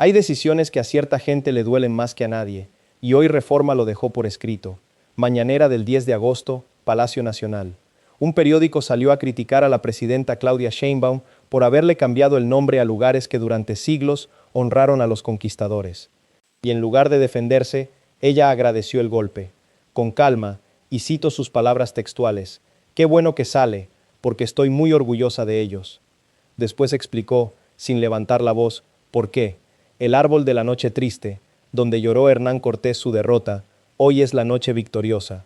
Hay decisiones que a cierta gente le duelen más que a nadie, y hoy Reforma lo dejó por escrito. Mañanera del 10 de agosto, Palacio Nacional. Un periódico salió a criticar a la presidenta Claudia Sheinbaum por haberle cambiado el nombre a lugares que durante siglos honraron a los conquistadores. Y en lugar de defenderse, ella agradeció el golpe. Con calma, y cito sus palabras textuales: «Qué bueno que sale, porque estoy muy orgullosa de ellos». Después explicó, sin levantar la voz, por qué. El árbol de la noche triste, donde lloró Hernán Cortés su derrota, hoy es la noche victoriosa.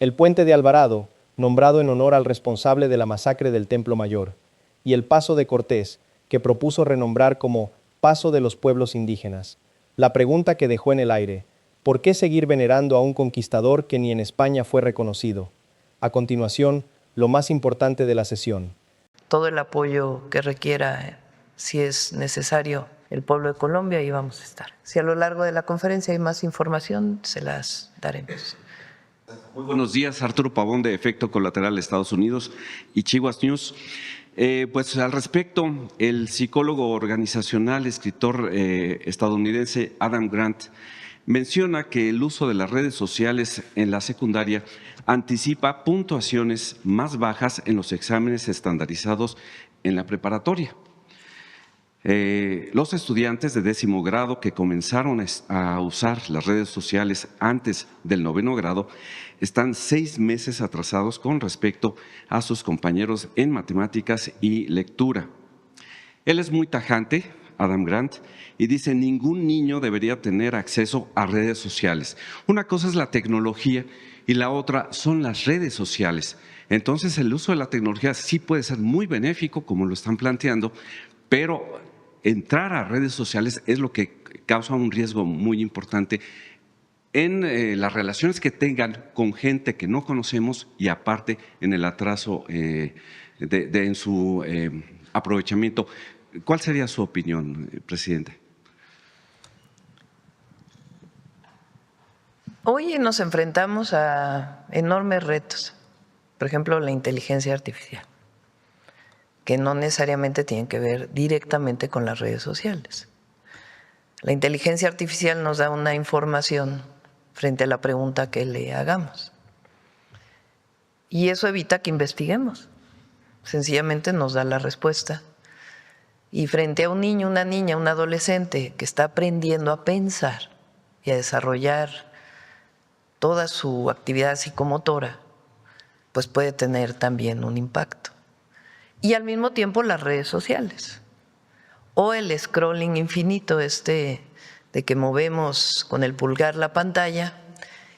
El puente de Alvarado, nombrado en honor al responsable de la masacre del Templo Mayor, y el Paso de Cortés, que propuso renombrar como Paso de los Pueblos Indígenas. La pregunta que dejó en el aire: ¿por qué seguir venerando a un conquistador que ni en España fue reconocido? A continuación, lo más importante de la sesión. Todo el apoyo que requiera, si es necesario, el pueblo de Colombia, ahí vamos a estar. Si a lo largo de la conferencia hay más información, se las daremos. Muy buenos días, Arturo Pavón de Efecto Colateral Estados Unidos y Chihuahua News. Pues al respecto, el psicólogo organizacional, escritor estadounidense Adam Grant menciona que el uso de las redes sociales en la secundaria anticipa puntuaciones más bajas en los exámenes estandarizados en la preparatoria. Los estudiantes de 10º grado que comenzaron a usar las redes sociales antes del 9º grado están 6 meses atrasados con respecto a sus compañeros en matemáticas y lectura. Él es muy tajante, Adam Grant, y dice: ningún niño debería tener acceso a redes sociales. Una cosa es la tecnología y la otra son las redes sociales. Entonces el uso de la tecnología sí puede ser muy benéfico, como lo están planteando, pero entrar a redes sociales es lo que causa un riesgo muy importante en las relaciones que tengan con gente que no conocemos y aparte en el atraso en su aprovechamiento. ¿Cuál sería su opinión, presidente? Hoy nos enfrentamos a enormes retos, por ejemplo, la inteligencia artificial, que no necesariamente tienen que ver directamente con las redes sociales. La inteligencia artificial nos da una información frente a la pregunta que le hagamos. Y eso evita que investiguemos. Sencillamente nos da la respuesta. Y frente a un niño, una niña, un adolescente que está aprendiendo a pensar y a desarrollar toda su actividad psicomotora, pues puede tener también un impacto. Y al mismo tiempo las redes sociales o el scrolling infinito de que movemos con el pulgar la pantalla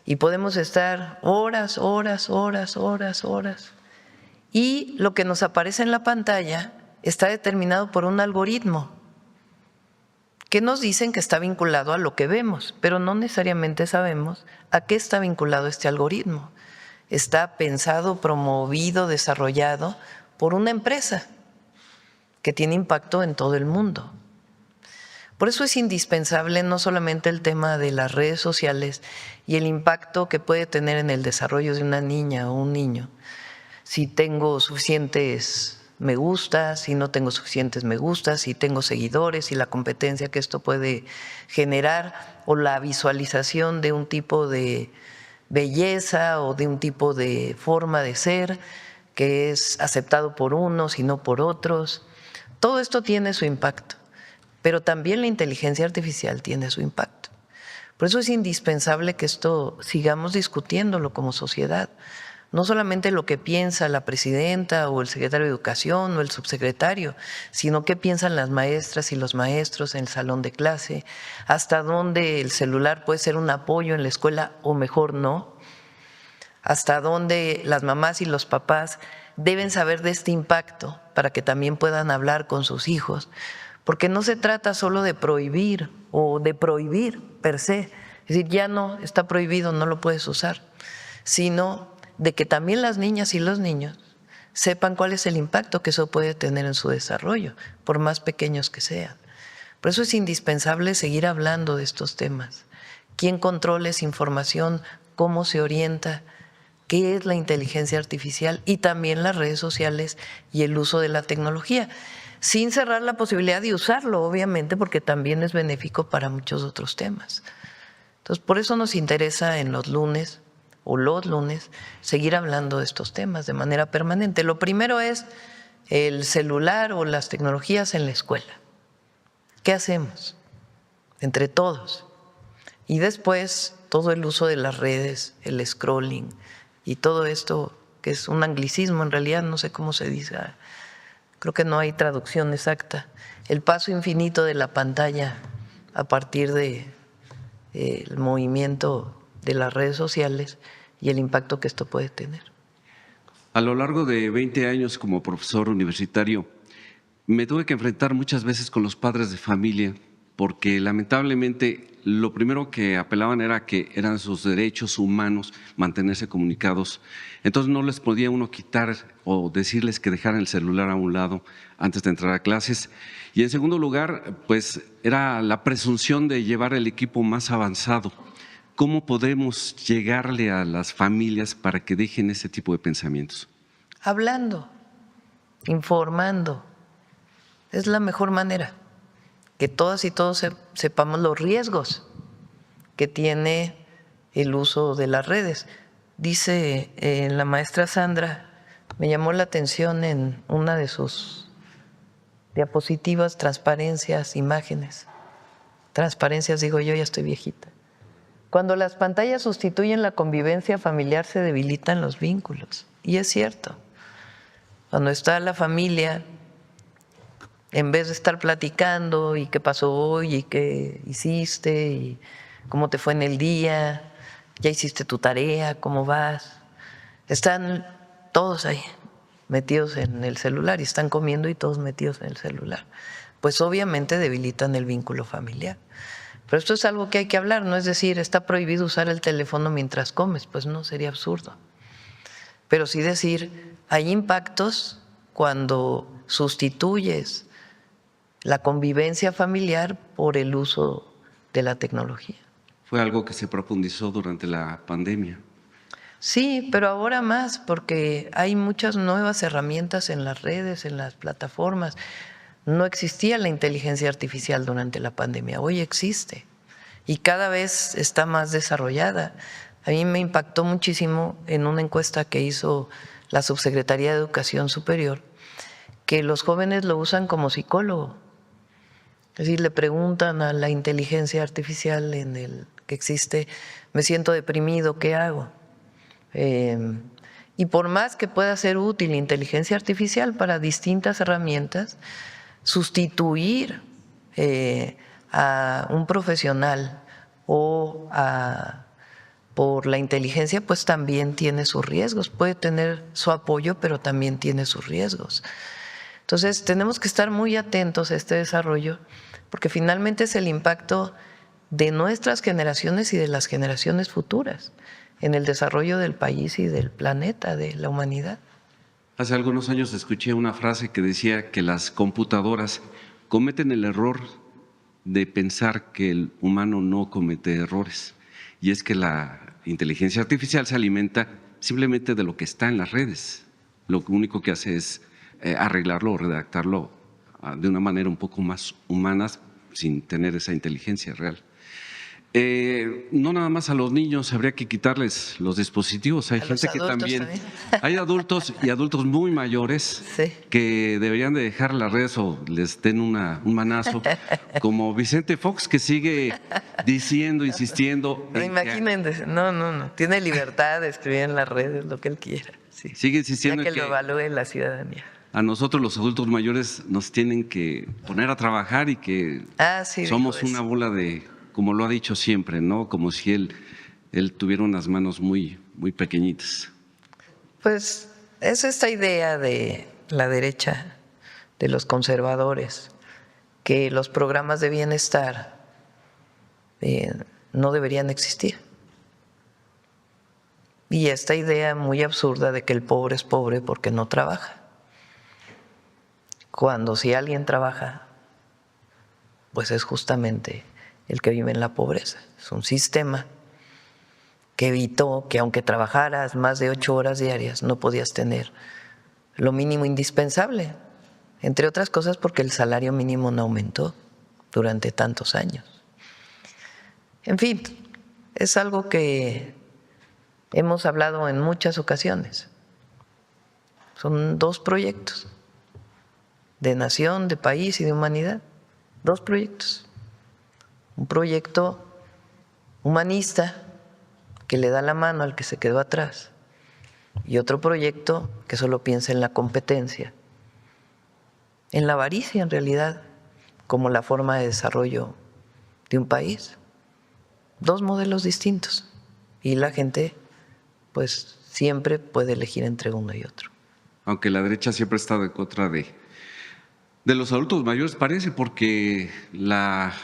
y podemos estar horas y lo que nos aparece en la pantalla está determinado por un algoritmo que nos dicen que está vinculado a lo que vemos, pero no necesariamente sabemos a qué está vinculado este algoritmo. Está pensado, promovido, desarrollado por una empresa que tiene impacto en todo el mundo. Por eso es indispensable no solamente el tema de las redes sociales y el impacto que puede tener en el desarrollo de una niña o un niño, si tengo suficientes me gustas, si no tengo suficientes me gustas, si tengo seguidores, si la competencia que esto puede generar o la visualización de un tipo de belleza o de un tipo de forma de ser que es aceptado por unos y no por otros. Todo esto tiene su impacto, pero también la inteligencia artificial tiene su impacto. Por eso es indispensable que esto sigamos discutiéndolo como sociedad. No solamente lo que piensa la presidenta o el secretario de Educación o el subsecretario, sino qué piensan las maestras y los maestros en el salón de clase, hasta dónde el celular puede ser un apoyo en la escuela o mejor no, hasta dónde las mamás y los papás deben saber de este impacto para que también puedan hablar con sus hijos, porque no se trata solo de prohibir o de prohibir per se, es decir, ya no, está prohibido, no lo puedes usar, sino de que también las niñas y los niños sepan cuál es el impacto que eso puede tener en su desarrollo, por más pequeños que sean. Por eso es indispensable seguir hablando de estos temas. ¿Quién controla esa información? ¿Cómo se orienta? ¿Qué es la inteligencia artificial? Y también las redes sociales y el uso de la tecnología. sin cerrar la posibilidad de usarlo, obviamente, porque también es benéfico para muchos otros temas. Entonces, por eso nos interesa en los lunes seguir hablando de estos temas de manera permanente. Lo primero es el celular o las tecnologías en la escuela. ¿Qué hacemos? Entre todos. Y después todo el uso de las redes, el scrolling y todo esto que es un anglicismo, en realidad no sé cómo se dice, creo que no hay traducción exacta, el paso infinito de la pantalla a partir de el movimiento de las redes sociales y el impacto que esto puede tener. A lo largo de 20 años como profesor universitario, me tuve que enfrentar muchas veces con los padres de familia, porque lamentablemente lo primero que apelaban era que eran sus derechos humanos mantenerse comunicados. Entonces no les podía uno quitar o decirles que dejaran el celular a un lado antes de entrar a clases. Y en segundo lugar, pues era la presunción de llevar el equipo más avanzado. ¿Cómo podemos llegarle a las familias para que dejen ese tipo de pensamientos? Hablando, informando, es la mejor manera. Que todas y todos sepamos los riesgos que tiene el uso de las redes. Dice la maestra Sandra, me llamó la atención en una de sus diapositivas, transparencias, imágenes. Transparencias, digo yo, ya estoy viejita. Cuando las pantallas sustituyen la convivencia familiar se debilitan los vínculos. Y es cierto. Cuando está la familia, en vez de estar platicando y qué pasó hoy y qué hiciste y cómo te fue en el día, ya hiciste tu tarea, cómo vas, están todos ahí metidos en el celular y están comiendo y todos metidos en el celular. Pues obviamente debilitan el vínculo familiar. Pero esto es algo que hay que hablar, no es decir, está prohibido usar el teléfono mientras comes, pues no, sería absurdo. Pero sí decir, hay impactos cuando sustituyes la convivencia familiar por el uso de la tecnología. Fue algo que se profundizó durante la pandemia. Sí, pero ahora más, porque hay muchas nuevas herramientas en las redes, en las plataformas. No existía la inteligencia artificial durante la pandemia, hoy existe y cada vez está más desarrollada. A mí me impactó muchísimo en una encuesta que hizo la Subsecretaría de Educación Superior, que los jóvenes lo usan como psicólogo. Es decir, le preguntan a la inteligencia artificial en el que existe, me siento deprimido, ¿qué hago? Y por más que pueda ser útil inteligencia artificial para distintas herramientas, sustituir a un profesional o por la inteligencia, pues también tiene sus riesgos. Puede tener su apoyo, pero también tiene sus riesgos. Entonces, tenemos que estar muy atentos a este desarrollo, porque finalmente es el impacto de nuestras generaciones y de las generaciones futuras en el desarrollo del país y del planeta, de la humanidad. Hace algunos años escuché una frase que decía que las computadoras cometen el error de pensar que el humano no comete errores. Y es que la inteligencia artificial se alimenta simplemente de lo que está en las redes. Lo único que hace es arreglarlo o redactarlo de una manera un poco más humana sin tener esa inteligencia real. No nada más a los niños habría que quitarles los dispositivos, hay gente que también, hay adultos y adultos muy mayores sí, que deberían de dejar las redes o les den un manazo, como Vicente Fox, que sigue diciendo, insistiendo. Imagínense, no, tiene libertad de escribir en las redes lo que él quiera. Sí. Sigue insistiendo ya que lo evalúe la ciudadanía. A nosotros los adultos mayores nos tienen que poner a trabajar y que sí, somos una bola de, como lo ha dicho siempre, ¿no? Como si él tuviera unas manos muy, muy pequeñitas. Pues es esta idea de la derecha, de los conservadores, que los programas de bienestar no deberían existir. Y esta idea muy absurda de que el pobre es pobre porque no trabaja. Cuando si alguien trabaja, pues es justamente el que vive en la pobreza. Es un sistema que evitó que aunque trabajaras más de 8 horas diarias, no podías tener lo mínimo indispensable, entre otras cosas porque el salario mínimo no aumentó durante tantos años. En fin, es algo que hemos hablado en muchas ocasiones. Son 2 proyectos de nación, de país y de humanidad. 2 proyectos. Un proyecto humanista que le da la mano al que se quedó atrás y otro proyecto que solo piensa en la competencia, en la avaricia en realidad, como la forma de desarrollo de un país. 2 modelos distintos y la gente pues siempre puede elegir entre uno y otro. Aunque la derecha siempre ha estado en contra de los adultos mayores, parece, porque la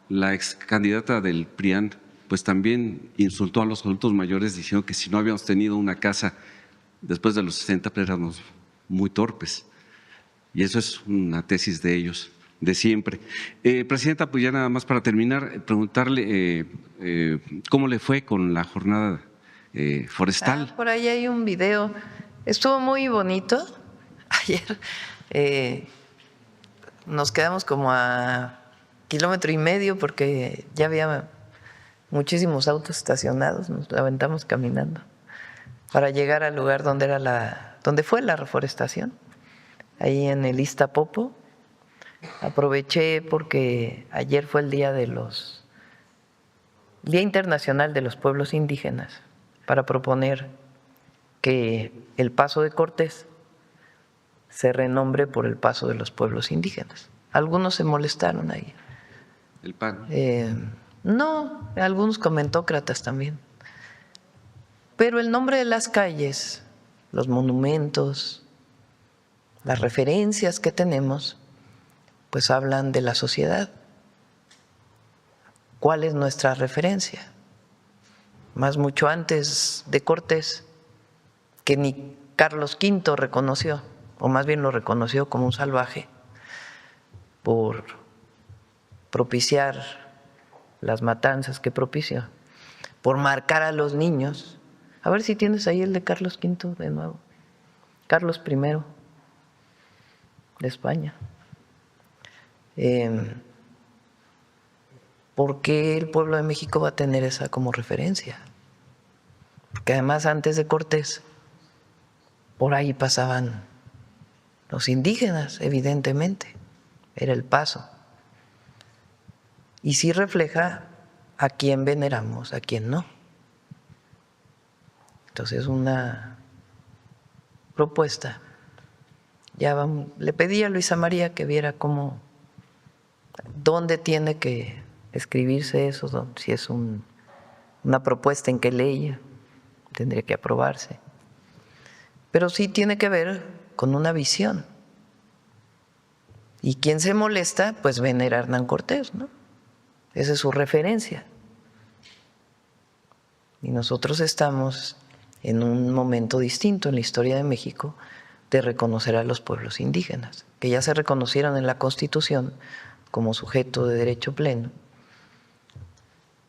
ex candidata del PRIAN pues también insultó a los adultos mayores diciendo que si no habíamos tenido una casa después de los 60 pues éramos muy torpes. Y eso es una tesis de ellos, de siempre. Presidenta, pues ya nada más para terminar, preguntarle cómo le fue con la jornada forestal. Por ahí hay un video, estuvo muy bonito. Ayer nos quedamos como a 1,5 kilómetros porque ya había muchísimos autos estacionados, nos aventamos caminando para llegar al lugar donde fue la reforestación, ahí en el Iztapopo. Aproveché porque ayer fue el Día Internacional de los Pueblos Indígenas para proponer que el Paso de Cortés se renombre por el Paso de los Pueblos Indígenas. Algunos se molestaron ahí. El PAN. No, algunos comentócratas también. Pero el nombre de las calles, los monumentos, las referencias que tenemos, pues hablan de la sociedad. ¿Cuál es nuestra referencia? Más mucho antes de Cortés, que ni Carlos V reconoció, o más bien lo reconoció como un salvaje, por propiciar las matanzas que propició, por marcar a los niños. A ver si tienes ahí el de Carlos V de nuevo. Carlos I de España. ¿Por qué el pueblo de México va a tener esa como referencia? Porque además antes de Cortés, por ahí pasaban los indígenas, evidentemente, era el paso. Y sí refleja a quién veneramos, a quién no. Entonces, una propuesta. Le pedí a Luisa María que viera dónde tiene que escribirse eso, si es una propuesta en qué ley tendría que aprobarse. Pero sí tiene que ver con una visión. Y quien se molesta, pues venera a Hernán Cortés, ¿no? Esa es su referencia. Y nosotros estamos en un momento distinto en la historia de México de reconocer a los pueblos indígenas, que ya se reconocieron en la Constitución como sujeto de derecho pleno.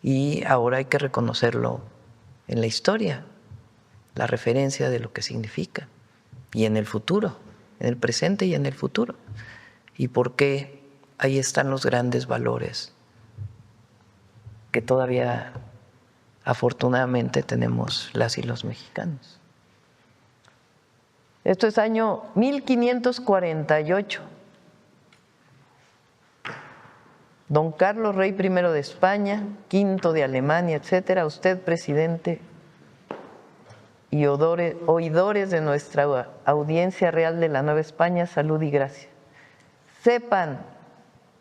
Y ahora hay que reconocerlo en la historia, la referencia de lo que significa, y en el futuro, en el presente y en el futuro. Y por qué ahí están los grandes valores que todavía afortunadamente tenemos las y los mexicanos. Esto es año 1548. Don Carlos, rey primero de España, quinto de Alemania, etcétera, usted, presidente, y oidores de nuestra audiencia real de la Nueva España, salud y gracia. Sepan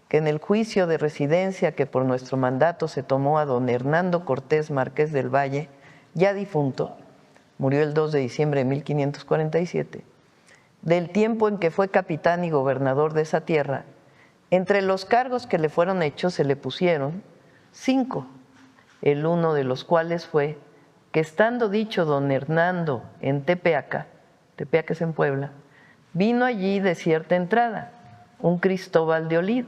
que en el juicio de residencia que por nuestro mandato se tomó a don Hernando Cortés Marqués del Valle, ya difunto, murió el 2 de diciembre de 1547, del tiempo en que fue capitán y gobernador de esa tierra, entre los cargos que le fueron hechos se le pusieron 5, el uno de los cuales fue que estando dicho don Hernando en Tepeaca, Tepeaca es en Puebla, vino allí de cierta entrada un Cristóbal de Olid,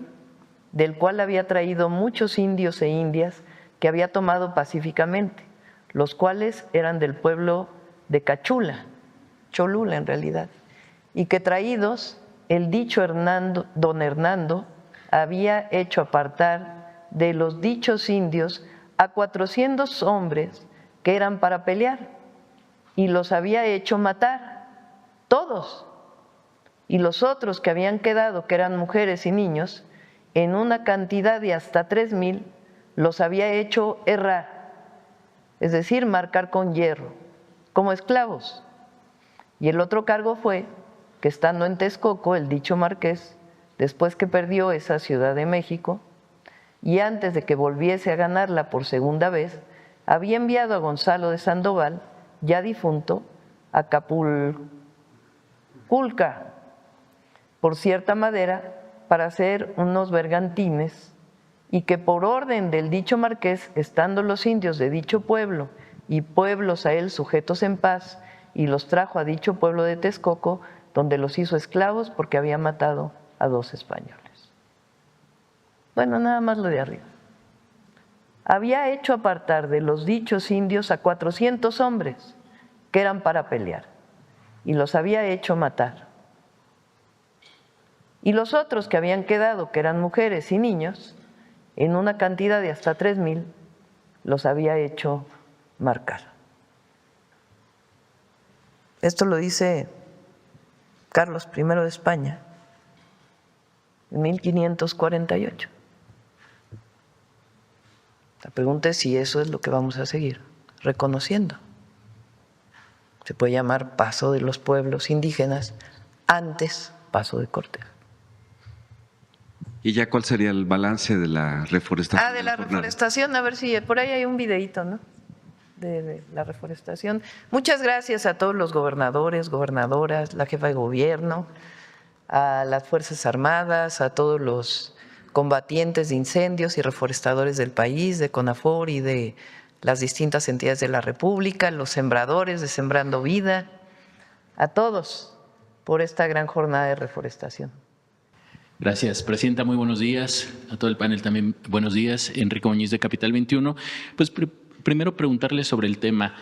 del cual había traído muchos indios e indias que había tomado pacíficamente, los cuales eran del pueblo de Cachula, Cholula en realidad, y que traídos el dicho don Hernando había hecho apartar de los dichos indios a 400 hombres que eran para pelear y los había hecho matar, todos. Y los otros que habían quedado, que eran mujeres y niños, en una cantidad de hasta 3,000, los había hecho herrar, es decir, marcar con hierro, como esclavos. Y el otro cargo fue que estando en Texcoco, el dicho marqués, después que perdió esa Ciudad de México, y antes de que volviese a ganarla por segunda vez, había enviado a Gonzalo de Sandoval, ya difunto, a Acapulco, por cierta madera, para hacer unos bergantines, y que por orden del dicho marqués, estando los indios de dicho pueblo y pueblos a él sujetos en paz, y los trajo a dicho pueblo de Texcoco, donde los hizo esclavos porque había matado a 2 españoles. Bueno, nada más lo de arriba. Había hecho apartar de los dichos indios a 400 hombres que eran para pelear, y los había hecho matar. Y los otros que habían quedado, que eran mujeres y niños, en una cantidad de hasta 3,000, los había hecho marcar. Esto lo dice Carlos I de España en 1548. La pregunta es si eso es lo que vamos a seguir reconociendo. Se puede llamar paso de los pueblos indígenas, antes paso de Cortés. ¿Y ya cuál sería el balance de la reforestación? De la reforestación, a ver si por ahí hay un videíto, ¿no? De la reforestación. Muchas gracias a todos los gobernadores, gobernadoras, la jefa de gobierno, a las Fuerzas Armadas, a todos los combatientes de incendios y reforestadores del país, de CONAFOR y de las distintas entidades de la República, los sembradores de Sembrando Vida, a todos por esta gran jornada de reforestación. Gracias, Presidenta. Muy buenos días. A todo el panel también buenos días. Enrique Muñiz de Capital 21. Pues primero preguntarle sobre el tema.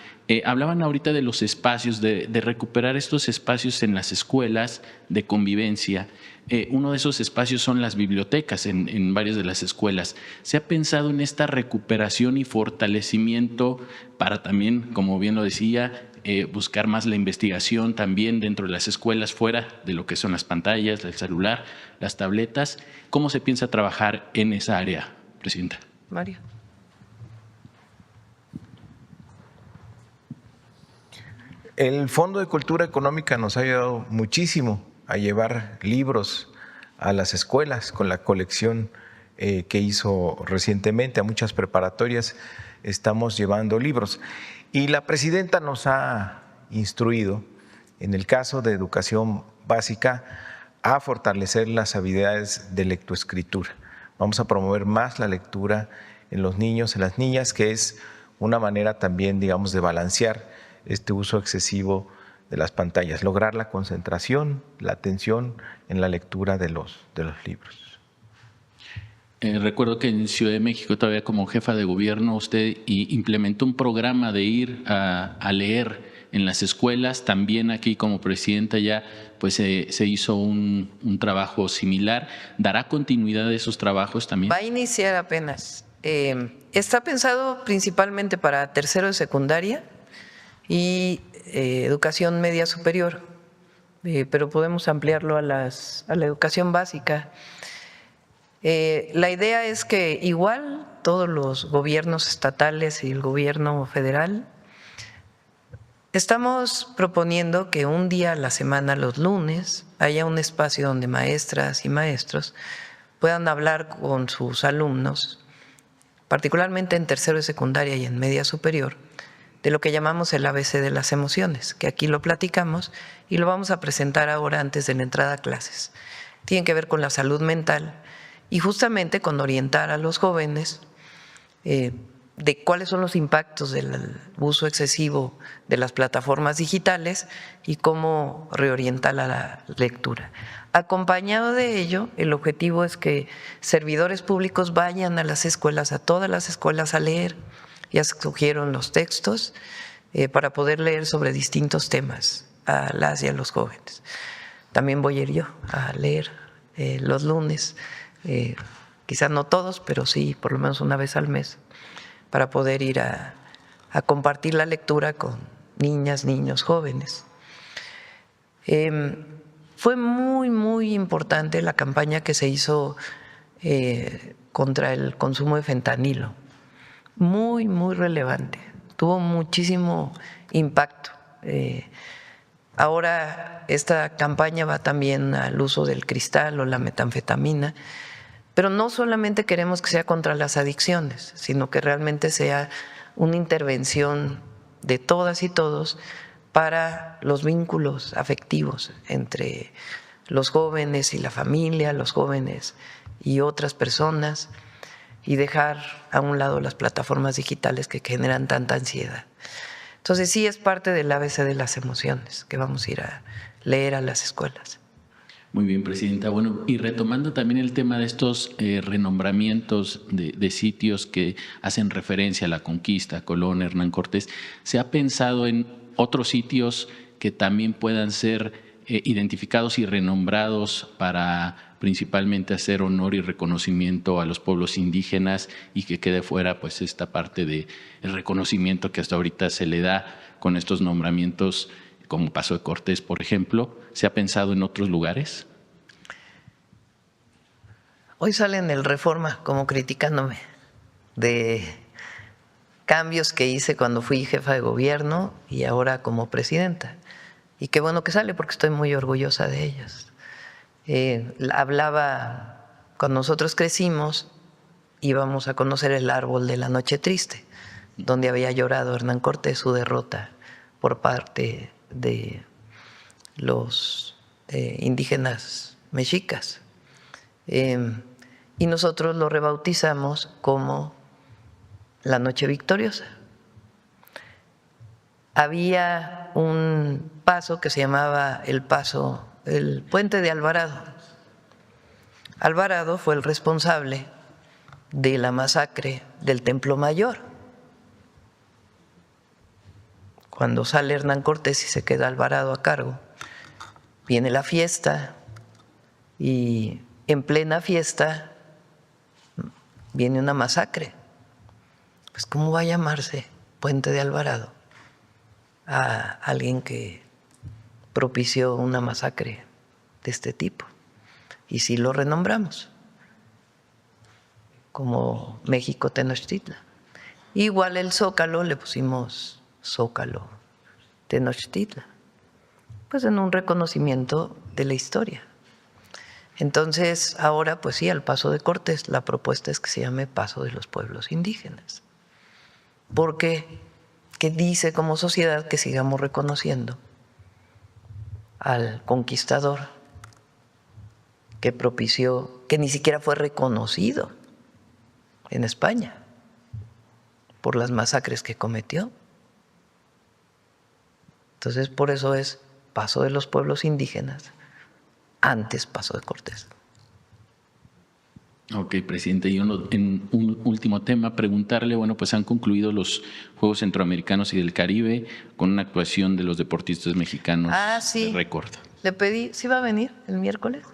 Hablaban ahorita de los espacios, de recuperar estos espacios en las escuelas de convivencia. Uno de esos espacios son las bibliotecas en varias de las escuelas. ¿Se ha pensado en esta recuperación y fortalecimiento para también, como bien lo decía, buscar más la investigación también dentro de las escuelas, fuera de lo que son las pantallas, el celular, las tabletas? ¿Cómo se piensa trabajar en esa área, Presidenta? Mario. El Fondo de Cultura Económica nos ha ayudado muchísimo a llevar libros a las escuelas con la colección que hizo recientemente. A muchas preparatorias estamos llevando libros. Y la presidenta nos ha instruido, en el caso de educación básica, a fortalecer las habilidades de lectoescritura. Vamos a promover más la lectura en los niños, en las niñas, que es una manera también, digamos, de balancear este uso excesivo de las pantallas, lograr la concentración, la atención en la lectura de los libros. Recuerdo que en Ciudad de México, todavía como jefa de gobierno, usted implementó un programa de ir a leer en las escuelas. También aquí como presidenta ya pues se hizo un trabajo similar. ¿Dará continuidad a esos trabajos también? Va a iniciar apenas. Está pensado principalmente para tercero de secundaria y educación media superior, pero podemos ampliarlo a la educación básica. La idea es que igual todos los gobiernos estatales y el gobierno federal estamos proponiendo que un día a la semana, los lunes, haya un espacio donde maestras y maestros puedan hablar con sus alumnos, particularmente en tercero de secundaria y en media superior, de lo que llamamos el ABC de las emociones, que aquí lo platicamos y lo vamos a presentar ahora antes de la entrada a clases. Tienen que ver con la salud mental y justamente con orientar a los jóvenes de cuáles son los impactos del uso excesivo de las plataformas digitales y cómo reorientar la lectura. Acompañado de ello, el objetivo es que servidores públicos vayan a las escuelas, a todas las escuelas, a leer. Ya se escogieron los textos para poder leer sobre distintos temas a las y a los jóvenes. también voy a ir yo a leer los lunes, quizás no todos, pero sí por lo menos una vez al mes, para poder ir a compartir la lectura con niñas, niños, jóvenes. Fue muy, muy importante la campaña que se hizo contra el consumo de fentanilo, muy, muy relevante, tuvo muchísimo impacto. Ahora esta campaña va también al uso del cristal o la metanfetamina, pero no solamente queremos que sea contra las adicciones, sino que realmente sea una intervención de todas y todos para los vínculos afectivos entre los jóvenes y la familia, los jóvenes y otras personas, y dejar a un lado las plataformas digitales que generan tanta ansiedad. Entonces sí es parte del ABC de las emociones que vamos a ir a leer a las escuelas. Muy bien, presidenta. Bueno, y retomando también el tema de estos renombramientos de sitios que hacen referencia a la conquista, Colón, Hernán Cortés, ¿se ha pensado en otros sitios que también puedan ser identificados y renombrados para principalmente hacer honor y reconocimiento a los pueblos indígenas y que quede fuera pues esta parte del reconocimiento que hasta ahorita se le da con estos nombramientos, como Paso de Cortés, por ejemplo? ¿Se ha pensado en otros lugares? Hoy sale en el Reforma como criticándome de cambios que hice cuando fui jefa de gobierno y ahora como presidenta. Y qué bueno que sale porque estoy muy orgullosa de ellos. Hablaba, cuando nosotros crecimos, íbamos a conocer el árbol de la Noche Triste, donde había llorado Hernán Cortés su derrota por parte de los indígenas mexicas. Y nosotros lo rebautizamos como la Noche Victoriosa. Había un paso que se llamaba el Puente de Alvarado. Alvarado fue el responsable de la masacre del Templo Mayor. Cuando sale Hernán Cortés y se queda Alvarado a cargo, viene la fiesta y en plena fiesta viene una masacre. Pues ¿cómo va a llamarse Puente de Alvarado a alguien que propició una masacre de este tipo? Y sí lo renombramos como México Tenochtitlan. Igual el Zócalo le pusimos Zócalo Tenochtitlan, pues en un reconocimiento de la historia. Entonces ahora pues sí, al Paso de Cortés la propuesta es que se llame Paso de los Pueblos Indígenas, porque que dice como sociedad que sigamos reconociendo al conquistador que propició, que ni siquiera fue reconocido en España por las masacres que cometió. Entonces por eso es Paso de los Pueblos Indígenas, antes Paso de Cortés. Ok, presidente. Y en un último tema, preguntarle, bueno, pues han concluido los Juegos Centroamericanos y del Caribe con una actuación de los deportistas mexicanos de récord. Le pedí, ¿sí va a venir el miércoles?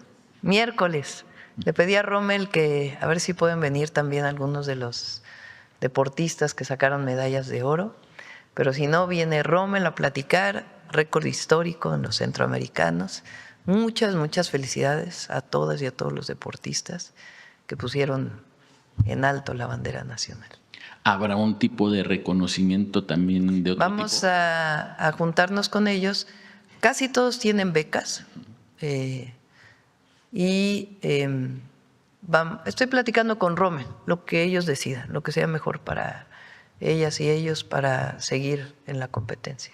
Miércoles. Le pedí a Rommel que a ver si pueden venir también algunos de los deportistas que sacaron medallas de oro, pero si no, viene Rommel a platicar, récord histórico en los centroamericanos. Muchas, muchas felicidades a todas y a todos los deportistas que pusieron en alto la bandera nacional. ¿Habrá un tipo de reconocimiento también de otro tipo? Vamos a juntarnos con ellos. Casi todos tienen becas estoy platicando con Rommel, lo que ellos decidan, lo que sea mejor para ellas y ellos para seguir en la competencia.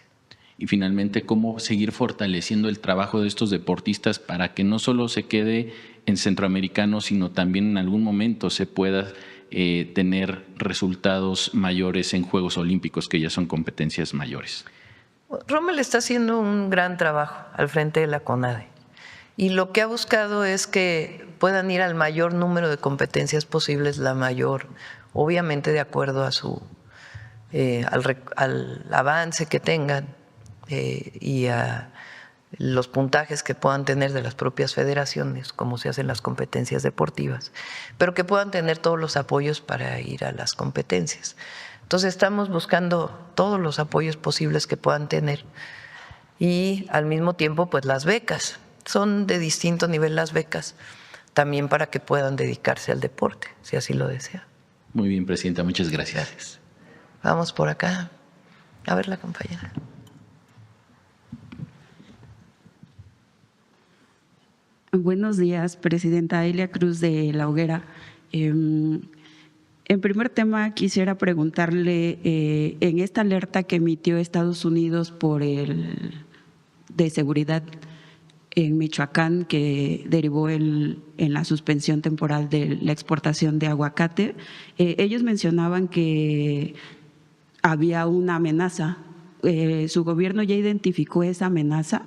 Y finalmente, ¿cómo seguir fortaleciendo el trabajo de estos deportistas para que no solo se quede en centroamericanos, sino también en algún momento se pueda tener resultados mayores en Juegos Olímpicos, que ya son competencias mayores? Rommel está haciendo un gran trabajo al frente de la CONADE y lo que ha buscado es que puedan ir al mayor número de competencias posibles, la mayor, obviamente de acuerdo a al avance que tengan y a los puntajes que puedan tener de las propias federaciones, como se hacen las competencias deportivas, pero que puedan tener todos los apoyos para ir a las competencias. Entonces estamos buscando todos los apoyos posibles que puedan tener y al mismo tiempo pues las becas, son de distinto nivel las becas, también para que puedan dedicarse al deporte, si así lo desea. Muy bien, presidenta, muchas gracias. Gracias. Vamos por acá. A ver la compañera. Buenos días, presidenta. Elia Cruz de La Hoguera. En primer tema, quisiera preguntarle, en esta alerta que emitió Estados Unidos de seguridad en Michoacán, que derivó en la suspensión temporal de la exportación de aguacate, ellos mencionaban que había una amenaza. ¿Su gobierno ya identificó esa amenaza?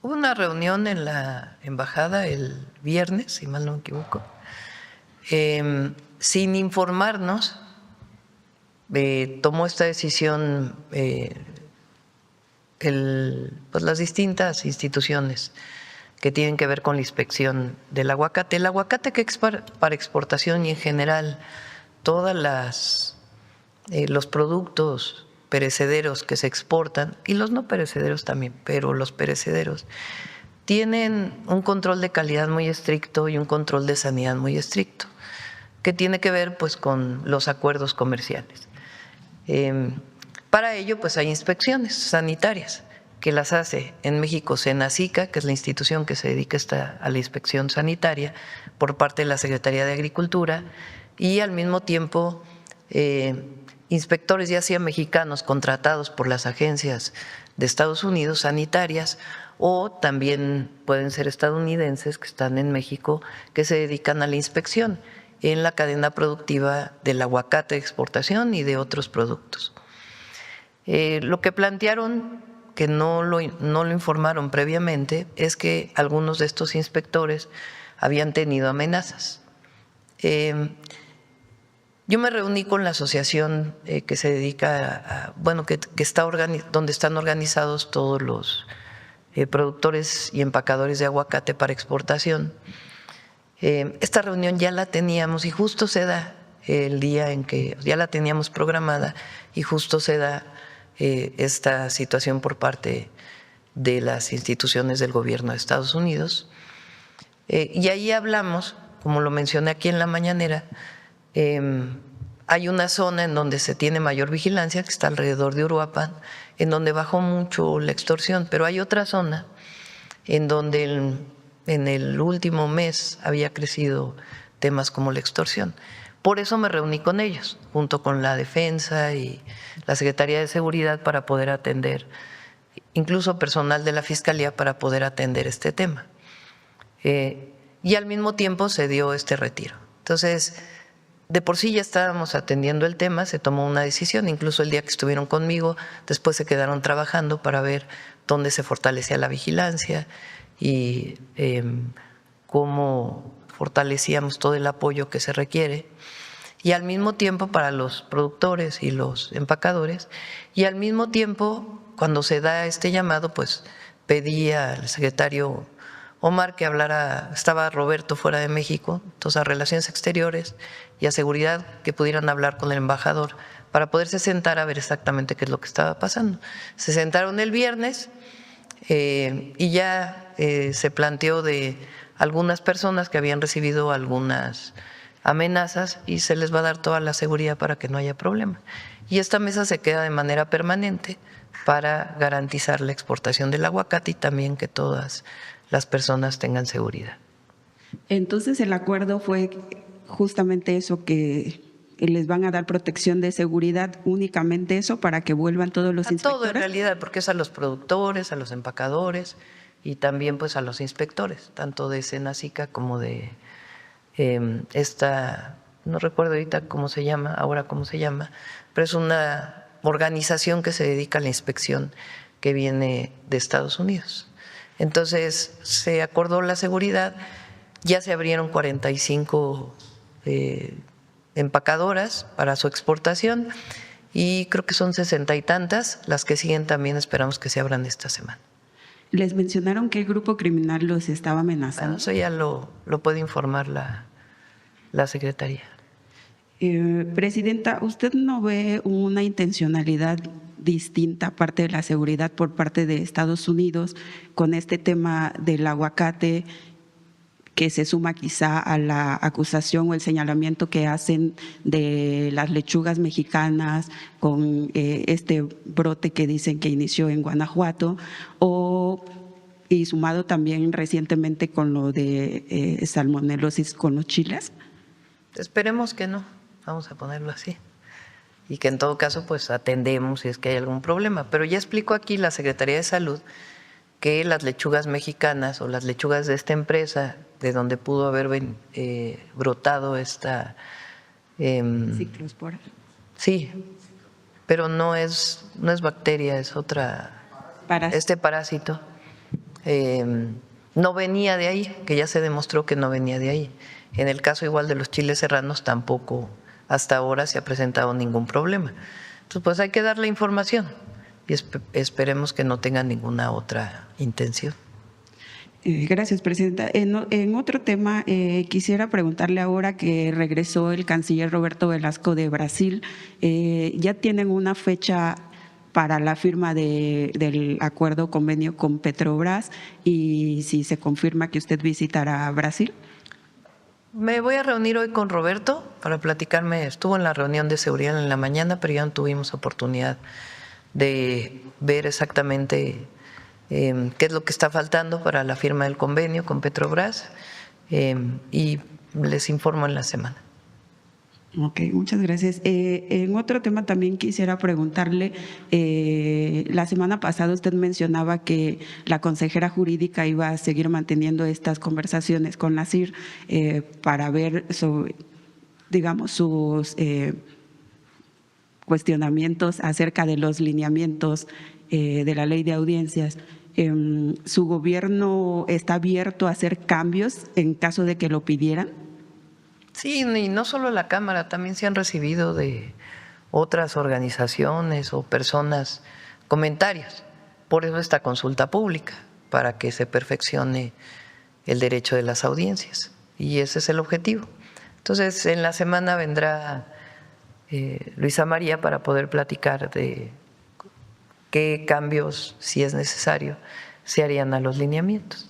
Hubo una reunión en la embajada el viernes, si mal no me equivoco, sin informarnos, tomó esta decisión pues las distintas instituciones que tienen que ver con la inspección del aguacate. El aguacate que es para exportación y en general todas los productos perecederos que se exportan y los no perecederos también, pero los perecederos tienen un control de calidad muy estricto y un control de sanidad muy estricto, que tiene que ver pues con los acuerdos comerciales. Para ello pues hay inspecciones sanitarias que las hace en México Senacica, que es la institución que se dedica a la inspección sanitaria por parte de la Secretaría de Agricultura, y al mismo tiempo inspectores ya sea mexicanos contratados por las agencias de Estados Unidos sanitarias, o también pueden ser estadounidenses que están en México que se dedican a la inspección en la cadena productiva del aguacate de exportación y de otros productos. Lo que plantearon, que no lo informaron previamente, es que algunos de estos inspectores habían tenido amenazas. Yo me reuní con la asociación que se dedica donde están organizados todos los productores y empacadores de aguacate para exportación. Esta reunión ya la teníamos y justo se da el día en que ya la teníamos programada y justo se da esta situación por parte de las instituciones del gobierno de Estados Unidos. Y ahí hablamos, como lo mencioné aquí en la mañanera, hay una zona en donde se tiene mayor vigilancia, que está alrededor de Uruapan, en donde bajó mucho la extorsión, pero hay otra zona en donde en el último mes había crecido temas como la extorsión. Por eso me reuní con ellos, junto con la Defensa y la Secretaría de Seguridad, para poder atender, incluso personal de la Fiscalía, para poder atender este tema. Y al mismo tiempo se dio este retiro. Entonces, de por sí ya estábamos atendiendo el tema, se tomó una decisión, incluso el día que estuvieron conmigo, después se quedaron trabajando para ver dónde se fortalecía la vigilancia y cómo fortalecíamos todo el apoyo que se requiere, y al mismo tiempo para los productores y los empacadores, y al mismo tiempo cuando se da este llamado pues pedí al secretario Omar que hablara, estaba Roberto fuera de México, entonces a Relaciones Exteriores y a Seguridad, que pudieran hablar con el embajador para poderse sentar a ver exactamente qué es lo que estaba pasando. Se sentaron el viernes y ya se planteó de algunas personas que habían recibido algunas amenazas y se les va a dar toda la seguridad para que no haya problema. Y esta mesa se queda de manera permanente para garantizar la exportación del aguacate y también que todas las personas tengan seguridad. Entonces el acuerdo fue justamente eso, que les van a dar protección de seguridad, únicamente eso, para que vuelvan todos los inspectores. Todo en realidad, porque es a los productores, a los empacadores y también pues a los inspectores, tanto de Senacica como de no recuerdo ahorita cómo se llama, pero es una organización que se dedica a la inspección que viene de Estados Unidos. Entonces se acordó la seguridad, ya se abrieron 45 empacadoras para su exportación y creo que son 60 y tantas, las que siguen también esperamos que se abran esta semana. Les mencionaron que el grupo criminal los estaba amenazando. Bueno, eso ya lo puede informar la Secretaría. Presidenta, ¿usted no ve una intencionalidad distinta, aparte de la seguridad, por parte de Estados Unidos con este tema del aguacate, que se suma quizá a la acusación o el señalamiento que hacen de las lechugas mexicanas con este brote que dicen que inició en Guanajuato, y sumado también recientemente con lo de salmonelosis con los chiles? Esperemos que no, vamos a ponerlo así. Y que en todo caso pues atendemos si es que hay algún problema. Pero ya explicó aquí la Secretaría de Salud que las lechugas mexicanas o las lechugas de esta empresa, de donde pudo haber brotado esta… Ciclospora. Sí, pero no es bacteria, es otra… Este parásito no venía de ahí, que ya se demostró que no venía de ahí. En el caso igual de los chiles serranos tampoco hasta ahora se ha presentado ningún problema. Entonces pues hay que dar la información y esperemos que no tengan ninguna otra intención. Gracias, Presidenta. En otro tema, quisiera preguntarle ahora que regresó el canciller Roberto Velasco de Brasil, ¿ya tienen una fecha para la firma del acuerdo convenio con Petrobras y si se confirma que usted visitará Brasil? Me voy a reunir hoy con Roberto para platicarme. Estuvo en la reunión de seguridad en la mañana, pero ya no tuvimos oportunidad de ver exactamente qué es lo que está faltando para la firma del convenio con Petrobras y les informo en la semana. Ok, muchas gracias. En otro tema también quisiera preguntarle, la semana pasada usted mencionaba que la consejera jurídica iba a seguir manteniendo estas conversaciones con la CIR para ver sobre, digamos, sus cuestionamientos acerca de los lineamientos de la ley de audiencias. ¿Su gobierno está abierto a hacer cambios en caso de que lo pidieran? Sí, y no solo la Cámara, también se han recibido de otras organizaciones o personas comentarios. Por eso esta consulta pública, para que se perfeccione el derecho de las audiencias. Y ese es el objetivo. Entonces, en la semana vendrá Luisa María para poder platicar de qué cambios, si es necesario, se harían a los lineamientos.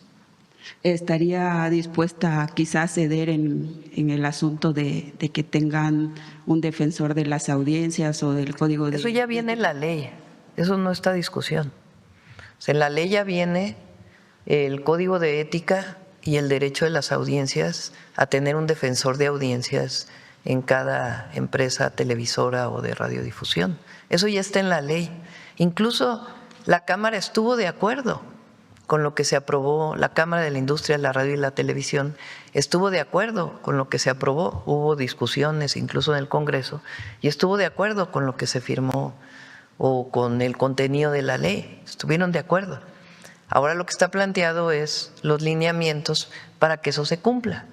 ¿Estaría dispuesta quizás a ceder en el asunto de que tengan un defensor de las audiencias o del código de… Eso ya viene en la ley, eso no está a discusión. O sea, en la ley ya viene el código de ética y el derecho de las audiencias a tener un defensor de audiencias en cada empresa televisora o de radiodifusión. Eso ya está en la ley. Incluso la Cámara estuvo de acuerdo con lo que se aprobó, la Cámara de la Industria de la Radio y la Televisión estuvo de acuerdo con lo que se aprobó, hubo discusiones incluso en el Congreso y estuvo de acuerdo con lo que se firmó o con el contenido de la ley, estuvieron de acuerdo. Ahora lo que está planteado es los lineamientos para que eso se cumpla.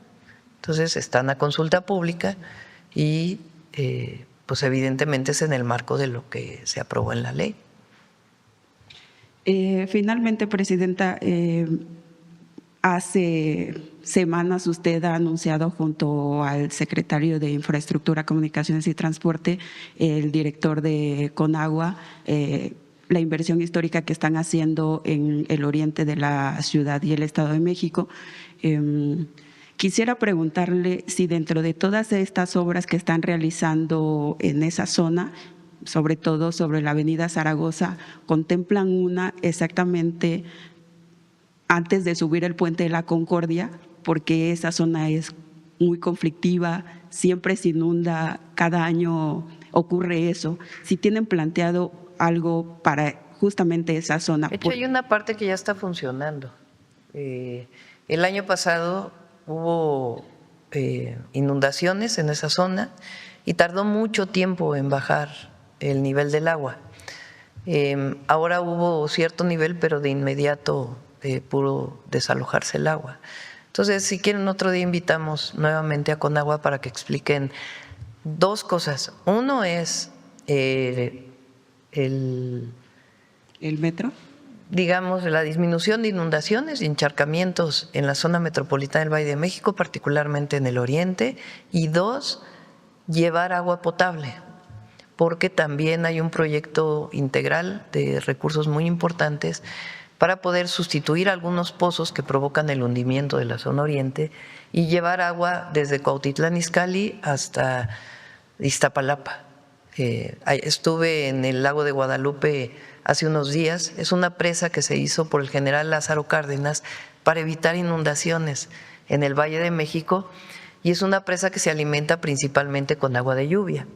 Entonces están a consulta pública y pues evidentemente es en el marco de lo que se aprobó en la ley. Finalmente, Presidenta, hace semanas usted ha anunciado junto al secretario de Infraestructura, Comunicaciones y Transporte, el director de Conagua, la inversión histórica que están haciendo en el oriente de la ciudad y el Estado de México. Quisiera preguntarle si dentro de todas estas obras que están realizando en esa zona, sobre todo sobre la avenida Zaragoza, contemplan una exactamente antes de subir el puente de la Concordia, porque esa zona es muy conflictiva, siempre se inunda, cada año ocurre eso. Si tienen planteado algo para justamente esa zona. De hecho, hay una parte que ya está funcionando. El año pasado hubo inundaciones en esa zona y tardó mucho tiempo en bajar el nivel del agua. Ahora hubo cierto nivel, pero de inmediato pudo desalojarse el agua. Entonces, si quieren, otro día invitamos nuevamente a Conagua para que expliquen dos cosas. Uno es ¿El metro? digamos, la disminución de inundaciones y encharcamientos en la zona metropolitana del Valle de México, particularmente en el oriente, y 2, llevar agua potable, porque también hay un proyecto integral de recursos muy importantes para poder sustituir algunos pozos que provocan el hundimiento de la zona oriente y llevar agua desde Cuautitlán Izcalli hasta Iztapalapa. Estuve en el lago de Guadalupe hace unos días. Es una presa que se hizo por el general Lázaro Cárdenas para evitar inundaciones en el Valle de México, y es una presa que se alimenta principalmente con agua de lluvia.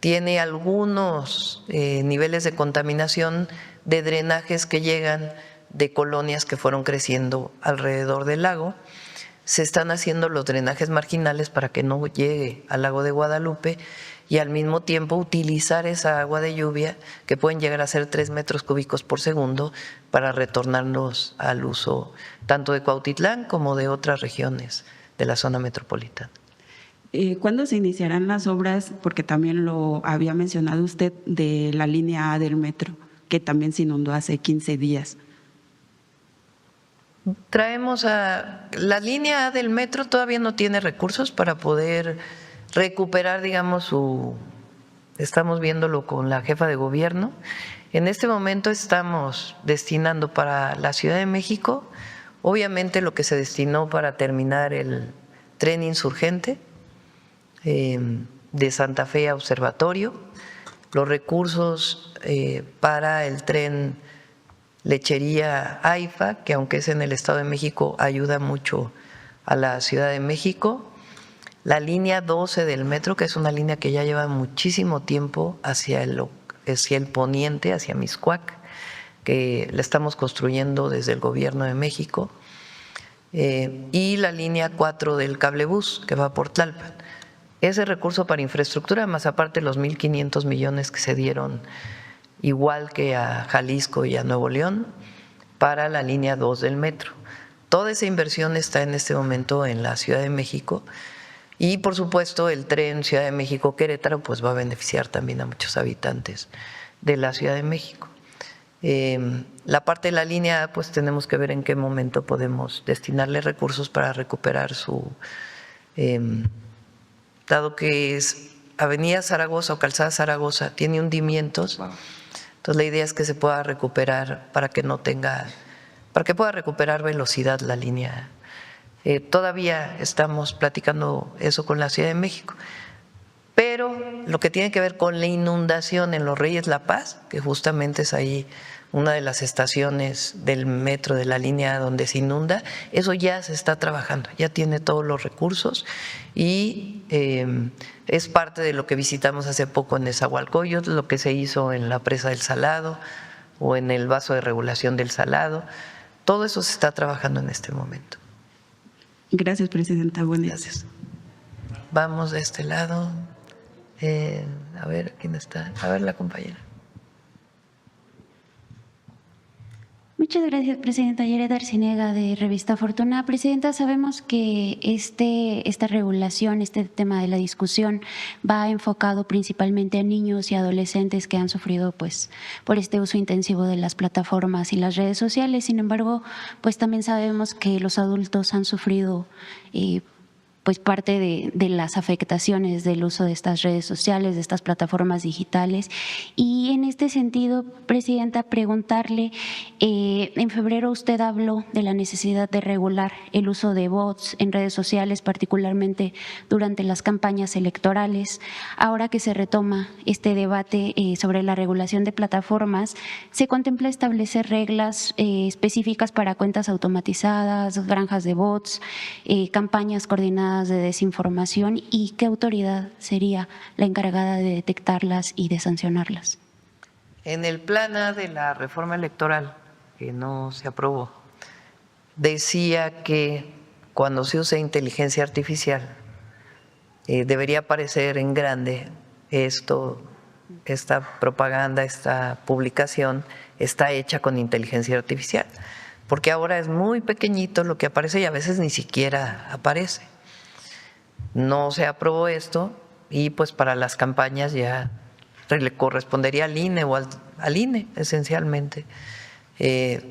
Tiene algunos niveles de contaminación de drenajes que llegan de colonias que fueron creciendo alrededor del lago. Se están haciendo los drenajes marginales para que no llegue al lago de Guadalupe y al mismo tiempo utilizar esa agua de lluvia, que pueden llegar a ser 3 metros cúbicos por segundo, para retornarnos al uso tanto de Cuautitlán como de otras regiones de la zona metropolitana. ¿Cuándo se iniciarán las obras? Porque también lo había mencionado usted, de la línea A del metro, que también se inundó hace 15 días. Traemos a la línea A del metro, todavía no tiene recursos para poder recuperar, digamos, estamos viéndolo con la jefa de gobierno. En este momento estamos destinando para la Ciudad de México, obviamente, lo que se destinó para terminar el tren insurgente de Santa Fe a Observatorio, los recursos para el tren Lechería AIFA, que aunque es en el Estado de México, ayuda mucho a la Ciudad de México. La línea 12 del metro, que es una línea que ya lleva muchísimo tiempo hacia el poniente, hacia Mixcoac, que la estamos construyendo desde el Gobierno de México. Y la línea 4 del cablebús, que va por Tlalpan. Ese recurso para infraestructura, más aparte los 1.500 millones que se dieron, igual que a Jalisco y a Nuevo León, para la línea 2 del metro. Toda esa inversión está en este momento en la Ciudad de México, y por supuesto el tren Ciudad de México-Querétaro pues va a beneficiar también a muchos habitantes de la Ciudad de México. La parte de la línea A, pues tenemos que ver en qué momento podemos destinarle recursos para recuperar su… dado que es Avenida Zaragoza o Calzada Zaragoza, tiene hundimientos. Entonces la idea es que se pueda recuperar para que pueda recuperar velocidad la línea. Todavía estamos platicando eso con la Ciudad de México, pero lo que tiene que ver con la inundación en Los Reyes La Paz, que justamente es ahí una de las estaciones del metro de la línea donde se inunda, eso ya se está trabajando, ya tiene todos los recursos, y es parte de lo que visitamos hace poco en Nezahualcóyotl, lo que se hizo en la presa del Salado o en el vaso de regulación del Salado. Todo eso se está trabajando en este momento. Gracias, presidenta. Buenas. Gracias. Vamos de este lado. A ver, ¿quién está? A ver, la compañera. Muchas gracias, presidenta. Yereda Arciniega, de Revista Fortuna. Presidenta, sabemos que esta regulación, este tema de la discusión va enfocado principalmente a niños y adolescentes que han sufrido pues por este uso intensivo de las plataformas y las redes sociales. Sin embargo, pues también sabemos que los adultos han sufrido pues parte de las afectaciones del uso de estas redes sociales, de estas plataformas digitales. Y en este sentido, presidenta, preguntarle, en febrero usted habló de la necesidad de regular el uso de bots en redes sociales, particularmente durante las campañas electorales. Ahora que se retoma este debate sobre la regulación de plataformas, ¿se contempla establecer reglas específicas para cuentas automatizadas, granjas de bots, campañas coordinadas de desinformación, y qué autoridad sería la encargada de detectarlas y de sancionarlas? En el plan A de la reforma electoral, que no se aprobó, decía que cuando se use inteligencia artificial debería aparecer en grande esta propaganda, esta publicación está hecha con inteligencia artificial, porque ahora es muy pequeñito lo que aparece y a veces ni siquiera aparece. No se aprobó esto, y pues para las campañas ya le correspondería al INE o al INE esencialmente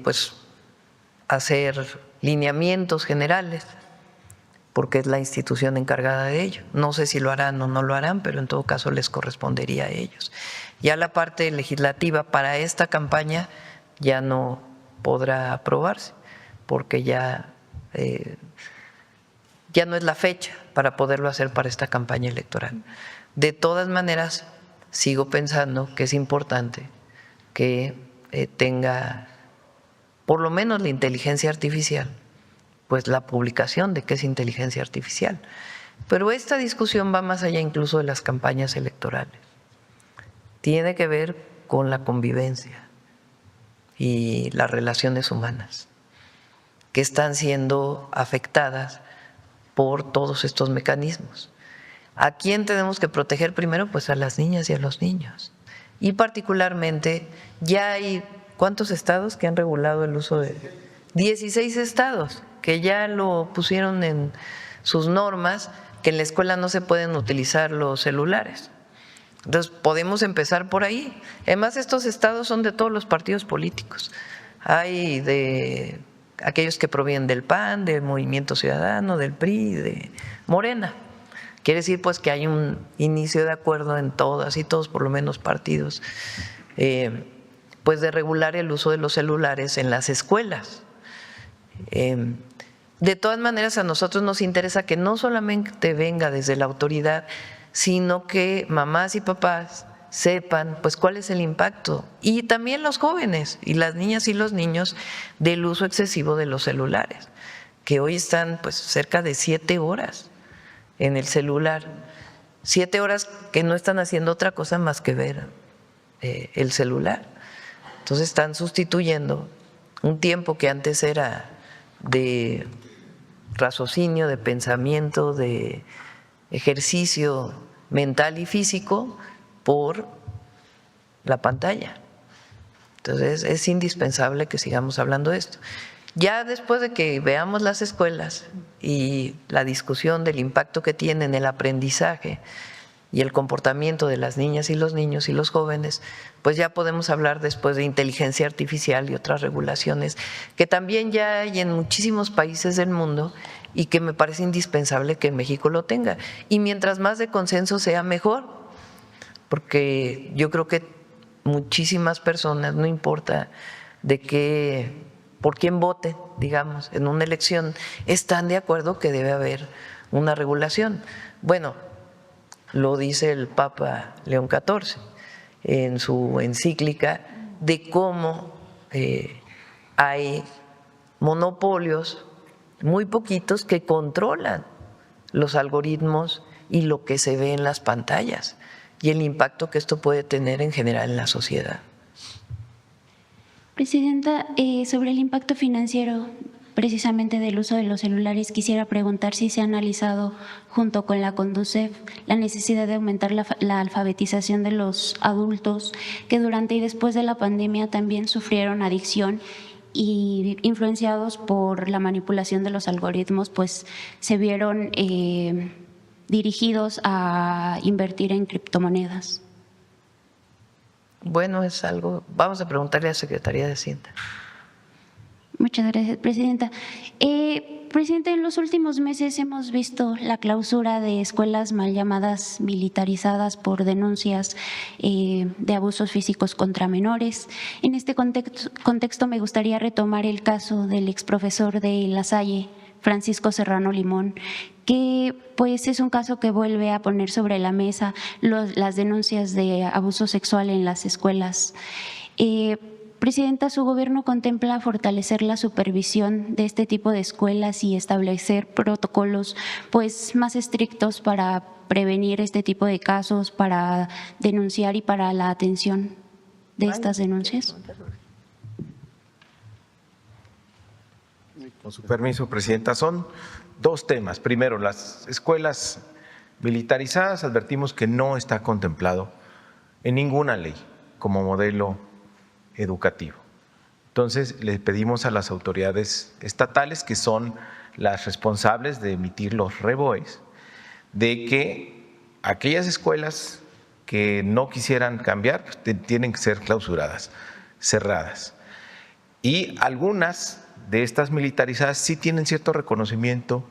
pues hacer lineamientos generales, porque es la institución encargada de ello. No sé si lo harán o no lo harán, pero en todo caso les correspondería a ellos. Ya la parte legislativa para esta campaña ya no podrá aprobarse, porque ya no es la fecha para poderlo hacer para esta campaña electoral. De todas maneras, sigo pensando que es importante que tenga por lo menos la inteligencia artificial, pues la publicación de qué es inteligencia artificial. Pero esta discusión va más allá incluso de las campañas electorales. Tiene que ver con la convivencia y las relaciones humanas que están siendo afectadas por todos estos mecanismos. ¿A quién tenemos que proteger primero? Pues a las niñas y a los niños. Y particularmente ya hay ¿cuántos estados que han regulado el uso de? 16 estados que ya lo pusieron en sus normas, que en la escuela no se pueden utilizar los celulares. Entonces podemos empezar por ahí. Además, estos estados son de todos los partidos políticos. Hay de aquellos que provienen del PAN, del Movimiento Ciudadano, del PRI, de Morena. Quiere decir pues que hay un inicio de acuerdo en todas y todos, por lo menos partidos, pues de regular el uso de los celulares en las escuelas. De todas maneras, a nosotros nos interesa que no solamente venga desde la autoridad, sino que mamás y papás sepan pues cuál es el impacto, y también los jóvenes y las niñas y los niños, del uso excesivo de los celulares, que hoy están pues cerca de 7 horas en el celular, 7 horas que no están haciendo otra cosa más que ver el celular. Entonces están sustituyendo un tiempo que antes era de raciocinio, de pensamiento, de ejercicio mental y físico, por la pantalla. Entonces es indispensable que sigamos hablando de esto. Ya después de que veamos las escuelas y la discusión del impacto que tienen el aprendizaje y el comportamiento de las niñas y los niños y los jóvenes, pues ya podemos hablar después de inteligencia artificial y otras regulaciones que también ya hay en muchísimos países del mundo y que me parece indispensable que México lo tenga. Y mientras más de consenso sea, mejor, porque yo creo que muchísimas personas, no importa por quién voten, digamos, en una elección, están de acuerdo que debe haber una regulación. Bueno, lo dice el Papa León XIV en su encíclica de cómo hay monopolios muy poquitos que controlan los algoritmos y lo que se ve en las pantallas y el impacto que esto puede tener en general en la sociedad. Presidenta, sobre el impacto financiero precisamente del uso de los celulares, quisiera preguntar si se ha analizado junto con la Conducef la necesidad de aumentar la alfabetización de los adultos que durante y después de la pandemia también sufrieron adicción y influenciados por la manipulación de los algoritmos, pues se vieron dirigidos a invertir en criptomonedas. Bueno, es algo, vamos a preguntarle a la Secretaría de Hacienda. Muchas gracias, Presidenta. Presidenta, en los últimos meses hemos visto la clausura de escuelas mal llamadas militarizadas por denuncias de abusos físicos contra menores. En este contexto me gustaría retomar el caso del exprofesor de La Salle, Francisco Serrano Limón, que pues es un caso que vuelve a poner sobre la mesa las denuncias de abuso sexual en las escuelas. Presidenta, ¿su gobierno contempla fortalecer la supervisión de este tipo de escuelas y establecer protocolos pues más estrictos para prevenir este tipo de casos, para denunciar y para la atención de estas denuncias? Con su permiso, Presidenta, son 2 temas. Primero, las escuelas militarizadas, advertimos que no está contemplado en ninguna ley como modelo educativo. Entonces, le pedimos a las autoridades estatales, que son las responsables de emitir los REBOEs, de que aquellas escuelas que no quisieran cambiar pues, tienen que ser clausuradas, cerradas. Y algunas de estas militarizadas sí tienen cierto reconocimiento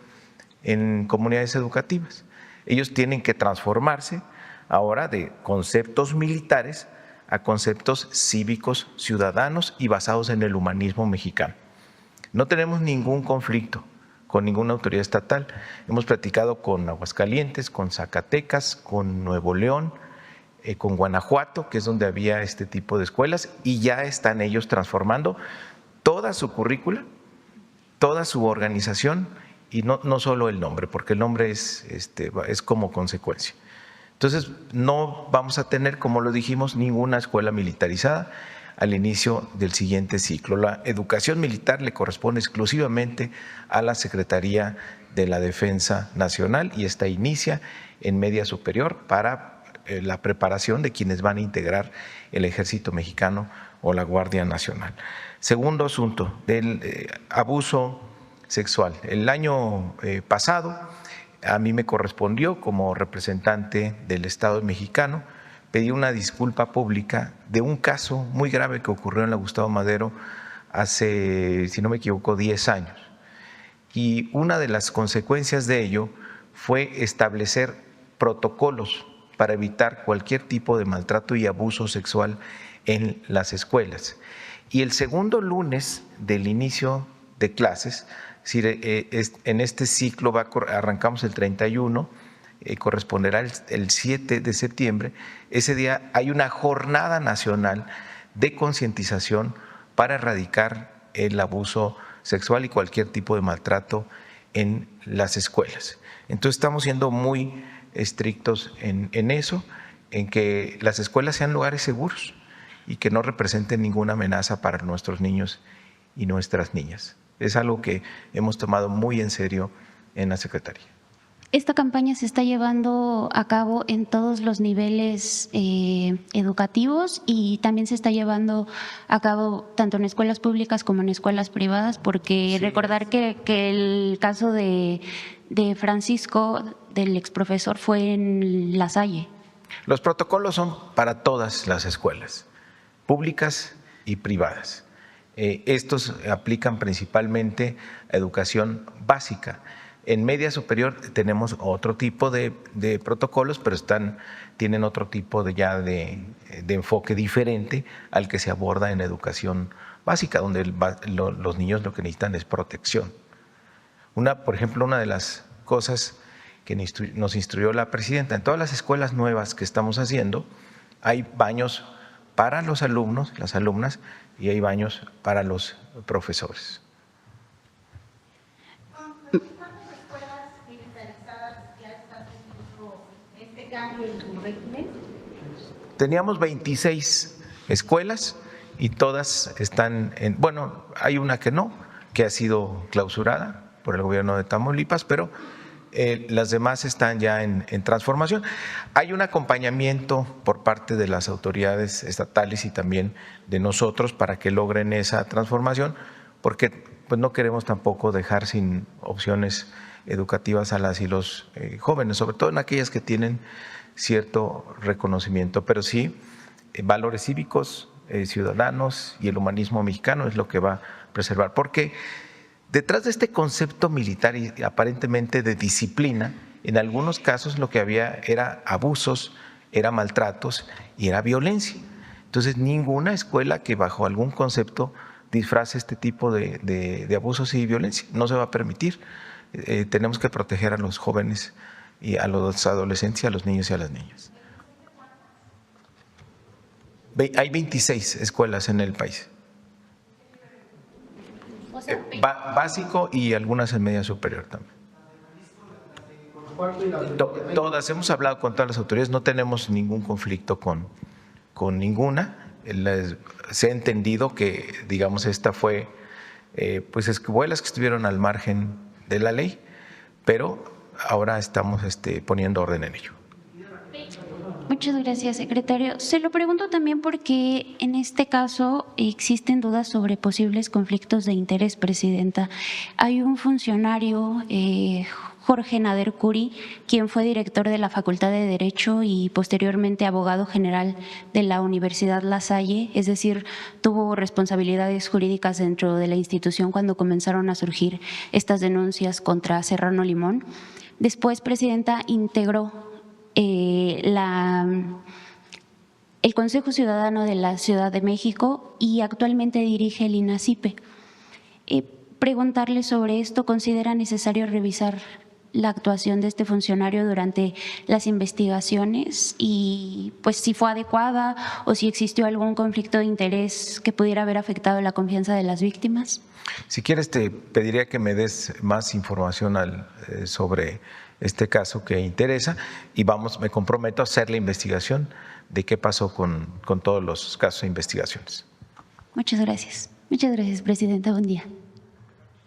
en comunidades educativas. Ellos tienen que transformarse ahora de conceptos militares a conceptos cívicos, ciudadanos y basados en el humanismo mexicano. No tenemos ningún conflicto con ninguna autoridad estatal. Hemos platicado con Aguascalientes, con Zacatecas, con Nuevo León, con Guanajuato, que es donde había este tipo de escuelas, y ya están ellos transformando toda su currícula, toda su organización, y no solo el nombre, porque el nombre es como consecuencia. Entonces, no vamos a tener, como lo dijimos, ninguna escuela militarizada al inicio del siguiente ciclo. La educación militar le corresponde exclusivamente a la Secretaría de la Defensa Nacional y esta inicia en media superior para la preparación de quienes van a integrar el Ejército Mexicano o la Guardia Nacional. Segundo asunto, del abuso sexual. El año pasado a mí me correspondió como representante del Estado mexicano pedir una disculpa pública de un caso muy grave que ocurrió en la Gustavo Madero hace, si no me equivoco, 10 años. Y una de las consecuencias de ello fue establecer protocolos para evitar cualquier tipo de maltrato y abuso sexual en las escuelas. Y el segundo lunes del inicio de clases, en este ciclo arrancamos el 31, corresponderá el 7 de septiembre, ese día hay una jornada nacional de concientización para erradicar el abuso sexual y cualquier tipo de maltrato en las escuelas. Entonces estamos siendo muy estrictos en eso, en que las escuelas sean lugares seguros y que no representen ninguna amenaza para nuestros niños y nuestras niñas. Es algo que hemos tomado muy en serio en la Secretaría. Esta campaña se está llevando a cabo en todos los niveles educativos y también se está llevando a cabo tanto en escuelas públicas como en escuelas privadas, porque sí, recordar que el caso de Francisco, del exprofesor, fue en La Salle. Los protocolos son para todas las escuelas, públicas y privadas. Estos aplican principalmente a educación básica. En media superior tenemos otro tipo de protocolos, pero tienen otro tipo de enfoque diferente al que se aborda en educación básica, donde los niños lo que necesitan es protección. Por ejemplo, una de las cosas que nos instruyó la presidenta, en todas las escuelas nuevas que estamos haciendo, hay baños para los alumnos, las alumnas, y hay baños para los profesores. Teníamos 26 escuelas y todas están hay una que no, que ha sido clausurada por el gobierno de Tamaulipas, pero las demás están ya en transformación. Hay un acompañamiento por parte de las autoridades estatales y también de nosotros para que logren esa transformación, porque pues no queremos tampoco dejar sin opciones educativas a las y los jóvenes, sobre todo en aquellas que tienen cierto reconocimiento, pero sí valores cívicos, ciudadanos y el humanismo mexicano es lo que va a preservar, porque detrás de este concepto militar y aparentemente de disciplina, en algunos casos lo que había era abusos, era maltratos y era violencia. Entonces, ninguna escuela que bajo algún concepto disfrace este tipo de abusos y violencia no se va a permitir. Tenemos que proteger a los jóvenes y a los adolescentes, a los niños y a las niñas. Hay 26 escuelas en el país. Básico y algunas en media superior también. Todas, hemos hablado con todas las autoridades, no tenemos ningún conflicto con ninguna. Se ha entendido que, digamos, esta fue pues escuelas que estuvieron al margen de la ley, pero ahora estamos poniendo orden en ello. Muchas gracias, secretario. Se lo pregunto también porque en este caso existen dudas sobre posibles conflictos de interés, presidenta. Hay un funcionario Jorge Nader Curi, quien fue director de la Facultad de Derecho y posteriormente abogado general de la Universidad La Salle, es decir, tuvo responsabilidades jurídicas dentro de la institución cuando comenzaron a surgir estas denuncias contra Serrano Limón. Después, presidenta, integró el Consejo Ciudadano de la Ciudad de México y actualmente dirige el INACIPE. Preguntarle sobre esto, ¿considera necesario revisar la actuación de este funcionario durante las investigaciones y pues si fue adecuada o si existió algún conflicto de interés que pudiera haber afectado la confianza de las víctimas? Si quieres, te pediría que me des más información sobre este caso que interesa y me comprometo a hacer la investigación de qué pasó con todos los casos de investigaciones. Muchas gracias. Muchas gracias, presidenta. Buen día.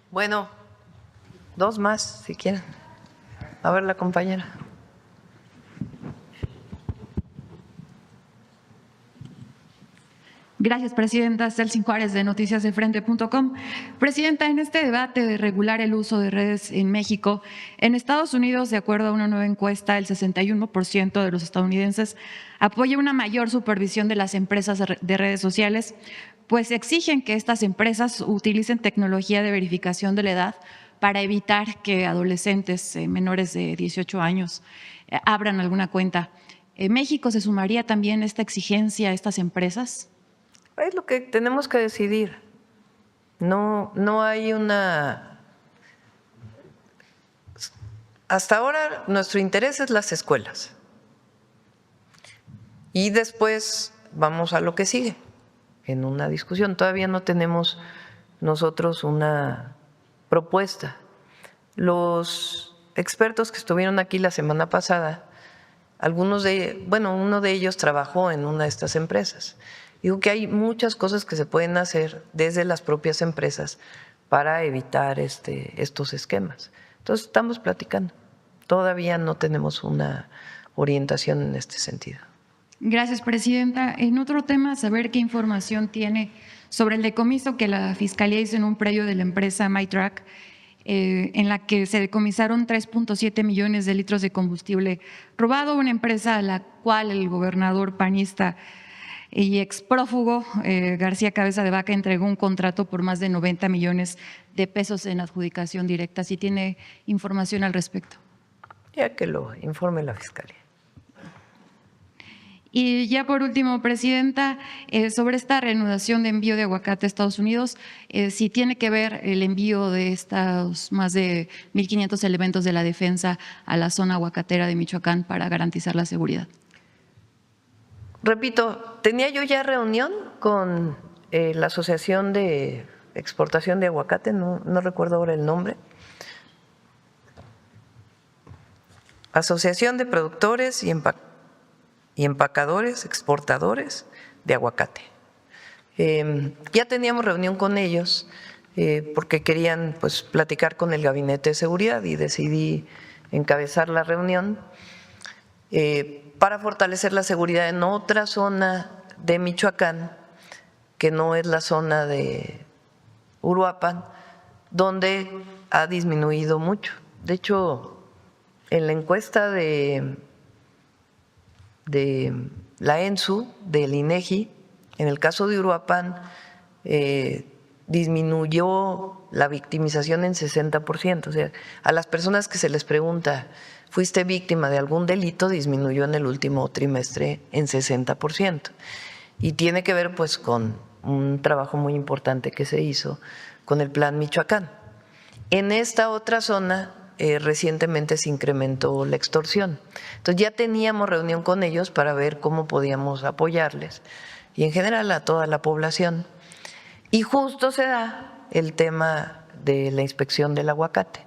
Bueno, dos más, si quieren. A ver, la compañera. Gracias, presidenta. Celsin Juárez, de noticiasdefrente.com. Presidenta, en este debate de regular el uso de redes en México, en Estados Unidos, de acuerdo a una nueva encuesta, el 61% de los estadounidenses apoya una mayor supervisión de las empresas de redes sociales, pues exigen que estas empresas utilicen tecnología de verificación de la edad para evitar que adolescentes menores de 18 años abran alguna cuenta. ¿México se sumaría también a esta exigencia a estas empresas? Es lo que tenemos que decidir. No hay una… Hasta ahora nuestro interés es las escuelas. Y después vamos a lo que sigue en una discusión. Todavía no tenemos nosotros una propuesta. Los expertos que estuvieron aquí la semana pasada, uno de ellos trabajó en una de estas empresas. Digo que hay muchas cosas que se pueden hacer desde las propias empresas para evitar estos esquemas. Entonces estamos platicando. Todavía no tenemos una orientación en este sentido. Gracias, presidenta. En otro tema, saber qué información tiene sobre el decomiso que la Fiscalía hizo en un predio de la empresa MyTrack, en la que se decomisaron 3.7 millones de litros de combustible robado, una empresa a la cual el gobernador panista y exprófugo García Cabeza de Vaca entregó un contrato por más de 90 millones de pesos en adjudicación directa. ¿Si tiene información al respecto? Ya que lo informe la Fiscalía. Y ya por último, presidenta, sobre esta reanudación de envío de aguacate a Estados Unidos, si tiene que ver el envío de estos más de 1.500 elementos de la defensa a la zona aguacatera de Michoacán para garantizar la seguridad. Repito, tenía yo ya reunión con la Asociación de Exportación de Aguacate, no recuerdo ahora el nombre. Asociación de Productores y Empacadores, Exportadores de Aguacate. Ya teníamos reunión con ellos porque querían platicar con el Gabinete de Seguridad y decidí encabezar la reunión para fortalecer la seguridad en otra zona de Michoacán, que no es la zona de Uruapan, donde ha disminuido mucho. De hecho, en la encuesta de la ENSU, del INEGI, en el caso de Uruapan, disminuyó la victimización en 60%. O sea, a las personas que se les pregunta, ¿fuiste víctima de algún delito?, disminuyó en el último trimestre en 60%. Y tiene que ver con un trabajo muy importante que se hizo con el Plan Michoacán. En esta otra zona, recientemente se incrementó la extorsión. Entonces ya teníamos reunión con ellos para ver cómo podíamos apoyarles y en general a toda la población. Y justo se da el tema de la inspección del aguacate.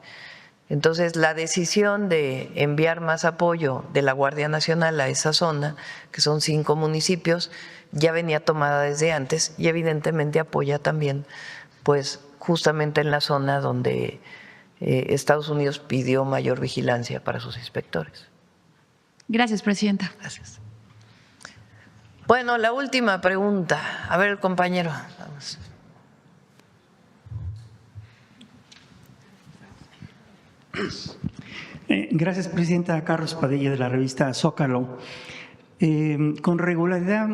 Entonces la decisión de enviar más apoyo de la Guardia Nacional a esa zona, que son 5 municipios, ya venía tomada desde antes y evidentemente apoya también justamente en la zona donde Estados Unidos pidió mayor vigilancia para sus inspectores. Gracias, presidenta. Gracias. Bueno, la última pregunta. A ver, el compañero. Vamos. Gracias, Presidenta. Carlos Padilla, de la revista Zócalo. Con regularidad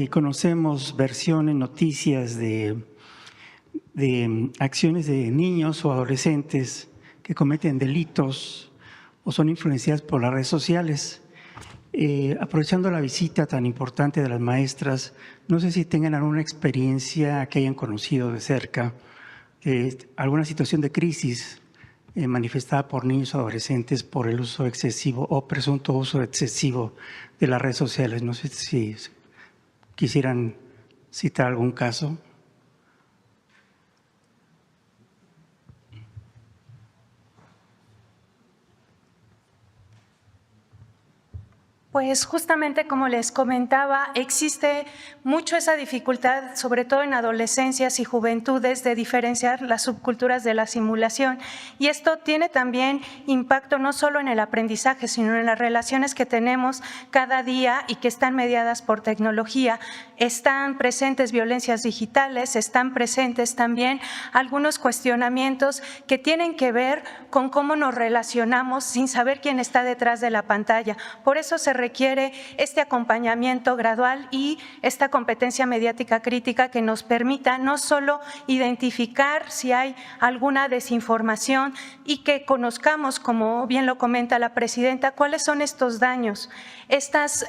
conocemos versiones, noticias de acciones de niños o adolescentes que cometen delitos o son influenciadas por las redes sociales. Aprovechando la visita tan importante de las maestras, no sé si tengan alguna experiencia que hayan conocido de cerca, alguna situación de crisis manifestada por niños o adolescentes por el uso excesivo o presunto uso excesivo de las redes sociales. No sé si quisieran citar algún caso. Pues justamente como les comentaba, existe mucho esa dificultad, sobre todo en adolescencias y juventudes, de diferenciar las subculturas de la simulación. Y esto tiene también impacto no solo en el aprendizaje, sino en las relaciones que tenemos cada día y que están mediadas por tecnología. Están presentes violencias digitales, están presentes también algunos cuestionamientos que tienen que ver con cómo nos relacionamos sin saber quién está detrás de la pantalla. Por eso se requiere este acompañamiento gradual y esta competencia mediática crítica que nos permita no solo identificar si hay alguna desinformación y que conozcamos, como bien lo comenta la presidenta, cuáles son estos daños, estos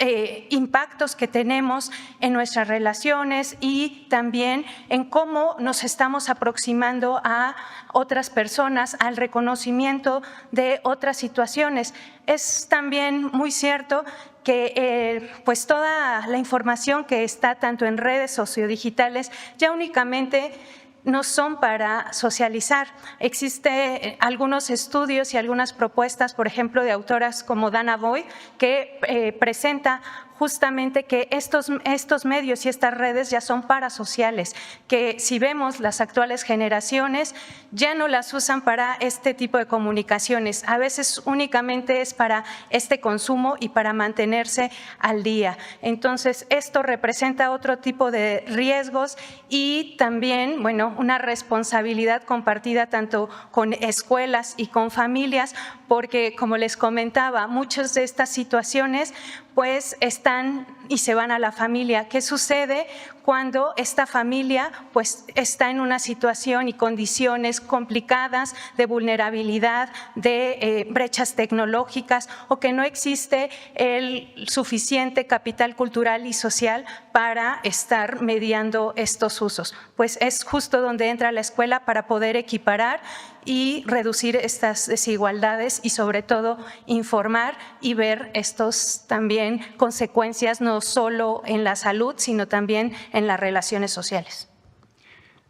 impactos que tenemos en nuestras relaciones y también en cómo nos estamos aproximando a otras personas, al reconocimiento de otras situaciones. Es también muy cierto que pues toda la información que está tanto en redes sociodigitales ya únicamente no son para socializar. Existen algunos estudios y algunas propuestas, por ejemplo, de autoras como Dana Boyd, que presenta justamente que estos medios y estas redes ya son parasociales, que si vemos las actuales generaciones ya no las usan para este tipo de comunicaciones, a veces únicamente es para este consumo y para mantenerse al día. Entonces, esto representa otro tipo de riesgos y también, bueno, una responsabilidad compartida tanto con escuelas y con familias, porque como les comentaba, muchas de estas situaciones pues están y se van a la familia. ¿Qué sucede cuando esta familia pues está en una situación y condiciones complicadas de vulnerabilidad, de brechas tecnológicas o que no existe el suficiente capital cultural y social para estar mediando estos usos? Pues es justo donde entra la escuela para poder equiparar y reducir estas desigualdades y sobre todo informar y ver estos también consecuencias no solo en la salud, sino también en las relaciones sociales.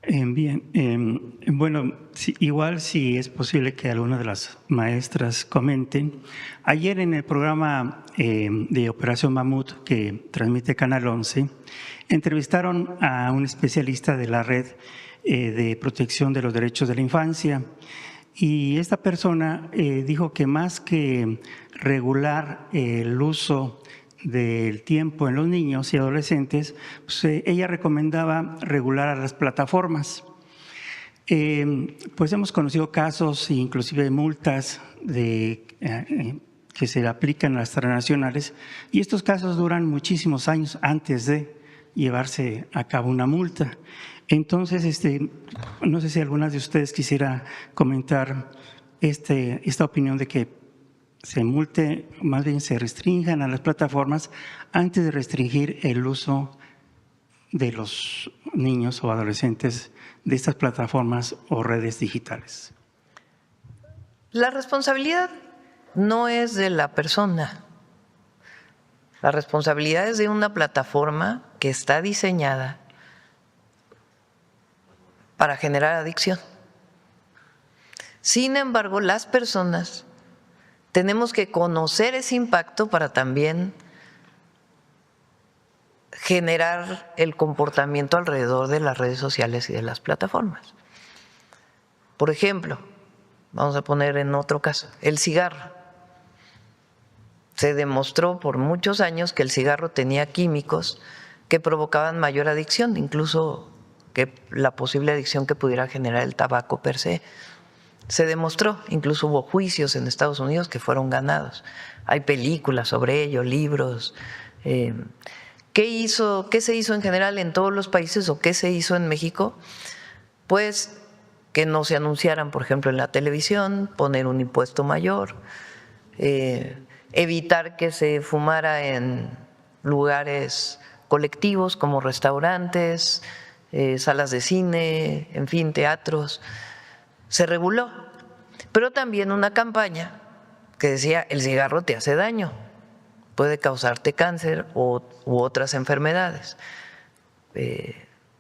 Bien, bueno, igual si es posible que alguna de las maestras comenten. Ayer en el programa de Operación Mamut que transmite Canal 11, entrevistaron a un especialista de la Red de Protección de los Derechos de la Infancia y esta persona dijo que más que regular el uso del tiempo en los niños y adolescentes, pues, ella recomendaba regular a las plataformas. Pues hemos conocido casos, inclusive multas que se aplican a las transnacionales y estos casos duran muchísimos años antes de llevarse a cabo una multa. Entonces, no sé si alguna de ustedes quisiera comentar esta opinión de que se multe, más bien se restrinjan a las plataformas antes de restringir el uso de los niños o adolescentes de estas plataformas o redes digitales. La responsabilidad no es de la persona. La responsabilidad es de una plataforma que está diseñada para generar adicción. Sin embargo, las personas tenemos que conocer ese impacto para también generar el comportamiento alrededor de las redes sociales y de las plataformas. Por ejemplo, vamos a poner en otro caso, el cigarro. Se demostró por muchos años que el cigarro tenía químicos que provocaban mayor adicción, incluso que la posible adicción que pudiera generar el tabaco per se. se demostró, incluso hubo juicios en Estados Unidos que fueron ganados. Hay películas sobre ello, libros. ¿Qué se hizo en general en todos los países o qué se hizo en México? Pues que no se anunciaran, por ejemplo, en la televisión, poner un impuesto mayor, evitar que se fumara en lugares colectivos como restaurantes, salas de cine, en fin, teatros. Se reguló, pero también una campaña que decía el cigarro te hace daño, puede causarte cáncer u otras enfermedades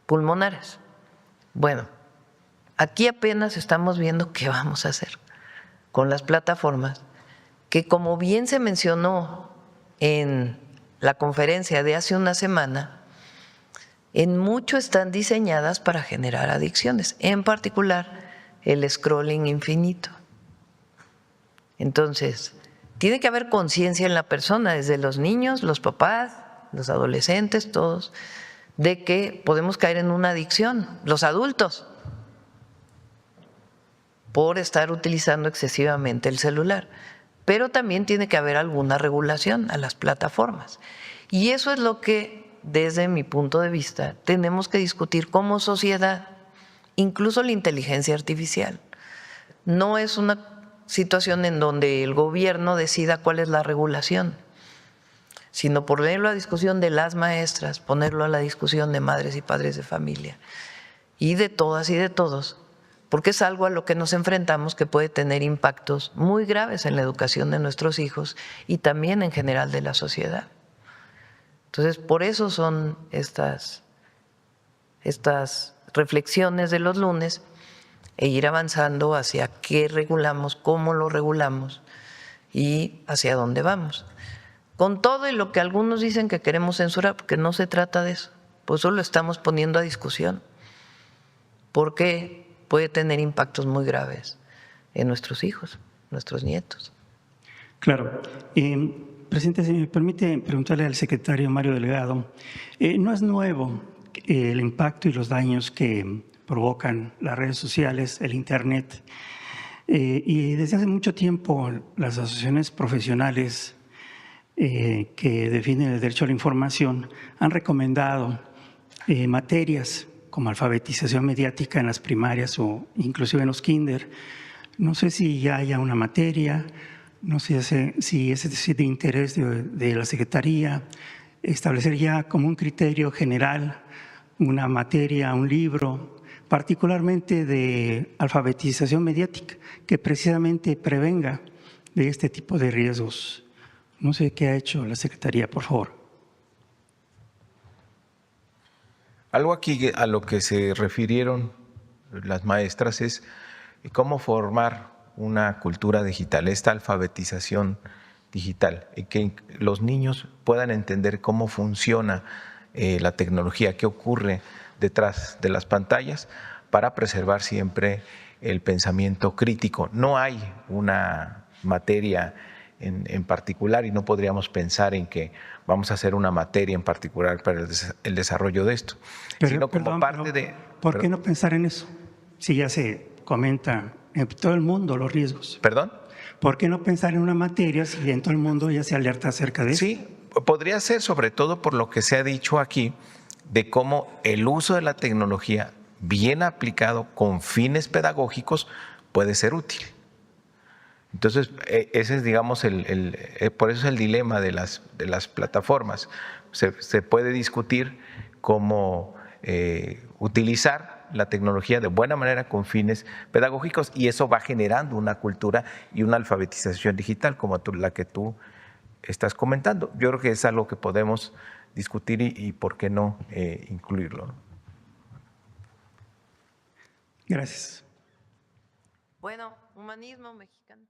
pulmonares. Bueno, aquí apenas estamos viendo qué vamos a hacer con las plataformas que, como bien se mencionó en la conferencia de hace una semana, en mucho están diseñadas para generar adicciones, en particular el scrolling infinito. Entonces, tiene que haber conciencia en la persona, desde los niños, los papás, los adolescentes, todos, de que podemos caer en una adicción, los adultos, por estar utilizando excesivamente el celular. Pero también tiene que haber alguna regulación a las plataformas. Y eso es lo que, desde mi punto de vista, tenemos que discutir como sociedad, incluso la inteligencia artificial. No es una situación en donde el gobierno decida cuál es la regulación, sino ponerlo a discusión de las maestras, ponerlo a la discusión de madres y padres de familia y de todas y de todos, porque es algo a lo que nos enfrentamos que puede tener impactos muy graves en la educación de nuestros hijos y también en general de la sociedad. Entonces, por eso son estas reflexiones de los lunes e ir avanzando hacia qué regulamos, cómo lo regulamos y hacia dónde vamos. Con todo y lo que algunos dicen que queremos censurar, porque no se trata de eso, pues solo estamos poniendo a discusión, porque puede tener impactos muy graves en nuestros hijos, nuestros nietos. Claro. Presidente, si me permite preguntarle al secretario Mario Delgado, no es nuevo el impacto y los daños que provocan las redes sociales, el Internet, y desde hace mucho tiempo las asociaciones profesionales que definen el derecho a la información han recomendado materias como alfabetización mediática en las primarias o inclusive en los kinder. No sé si ya haya una materia, no sé si es de interés de la Secretaría, establecer ya como un criterio general una materia, un libro, particularmente de alfabetización mediática, que precisamente prevenga de este tipo de riesgos. No sé qué ha hecho la Secretaría, por favor. Algo aquí a lo que se refirieron las maestras es cómo formar una cultura digital, esta alfabetización digital, y que los niños puedan entender cómo funciona la tecnología, qué ocurre detrás de las pantallas para preservar siempre el pensamiento crítico. No hay una materia en particular y no podríamos pensar en que vamos a hacer una materia en particular para el desarrollo de esto, sino como parte de… ¿Por qué no pensar en eso? Si ya se comenta en todo el mundo los riesgos. ¿Perdón? ¿Por qué no pensar en una materia si en todo el mundo ya se alerta acerca de eso? Sí, podría ser, sobre todo por lo que se ha dicho aquí, de cómo el uso de la tecnología bien aplicado con fines pedagógicos puede ser útil. Entonces, ese es, digamos, por eso es el dilema de las plataformas. Se puede discutir cómo utilizar la tecnología de buena manera con fines pedagógicos y eso va generando una cultura y una alfabetización digital como la que tú estás comentando. Yo creo que es algo que podemos discutir y por qué no incluirlo. Gracias. Bueno, humanismo mexicano.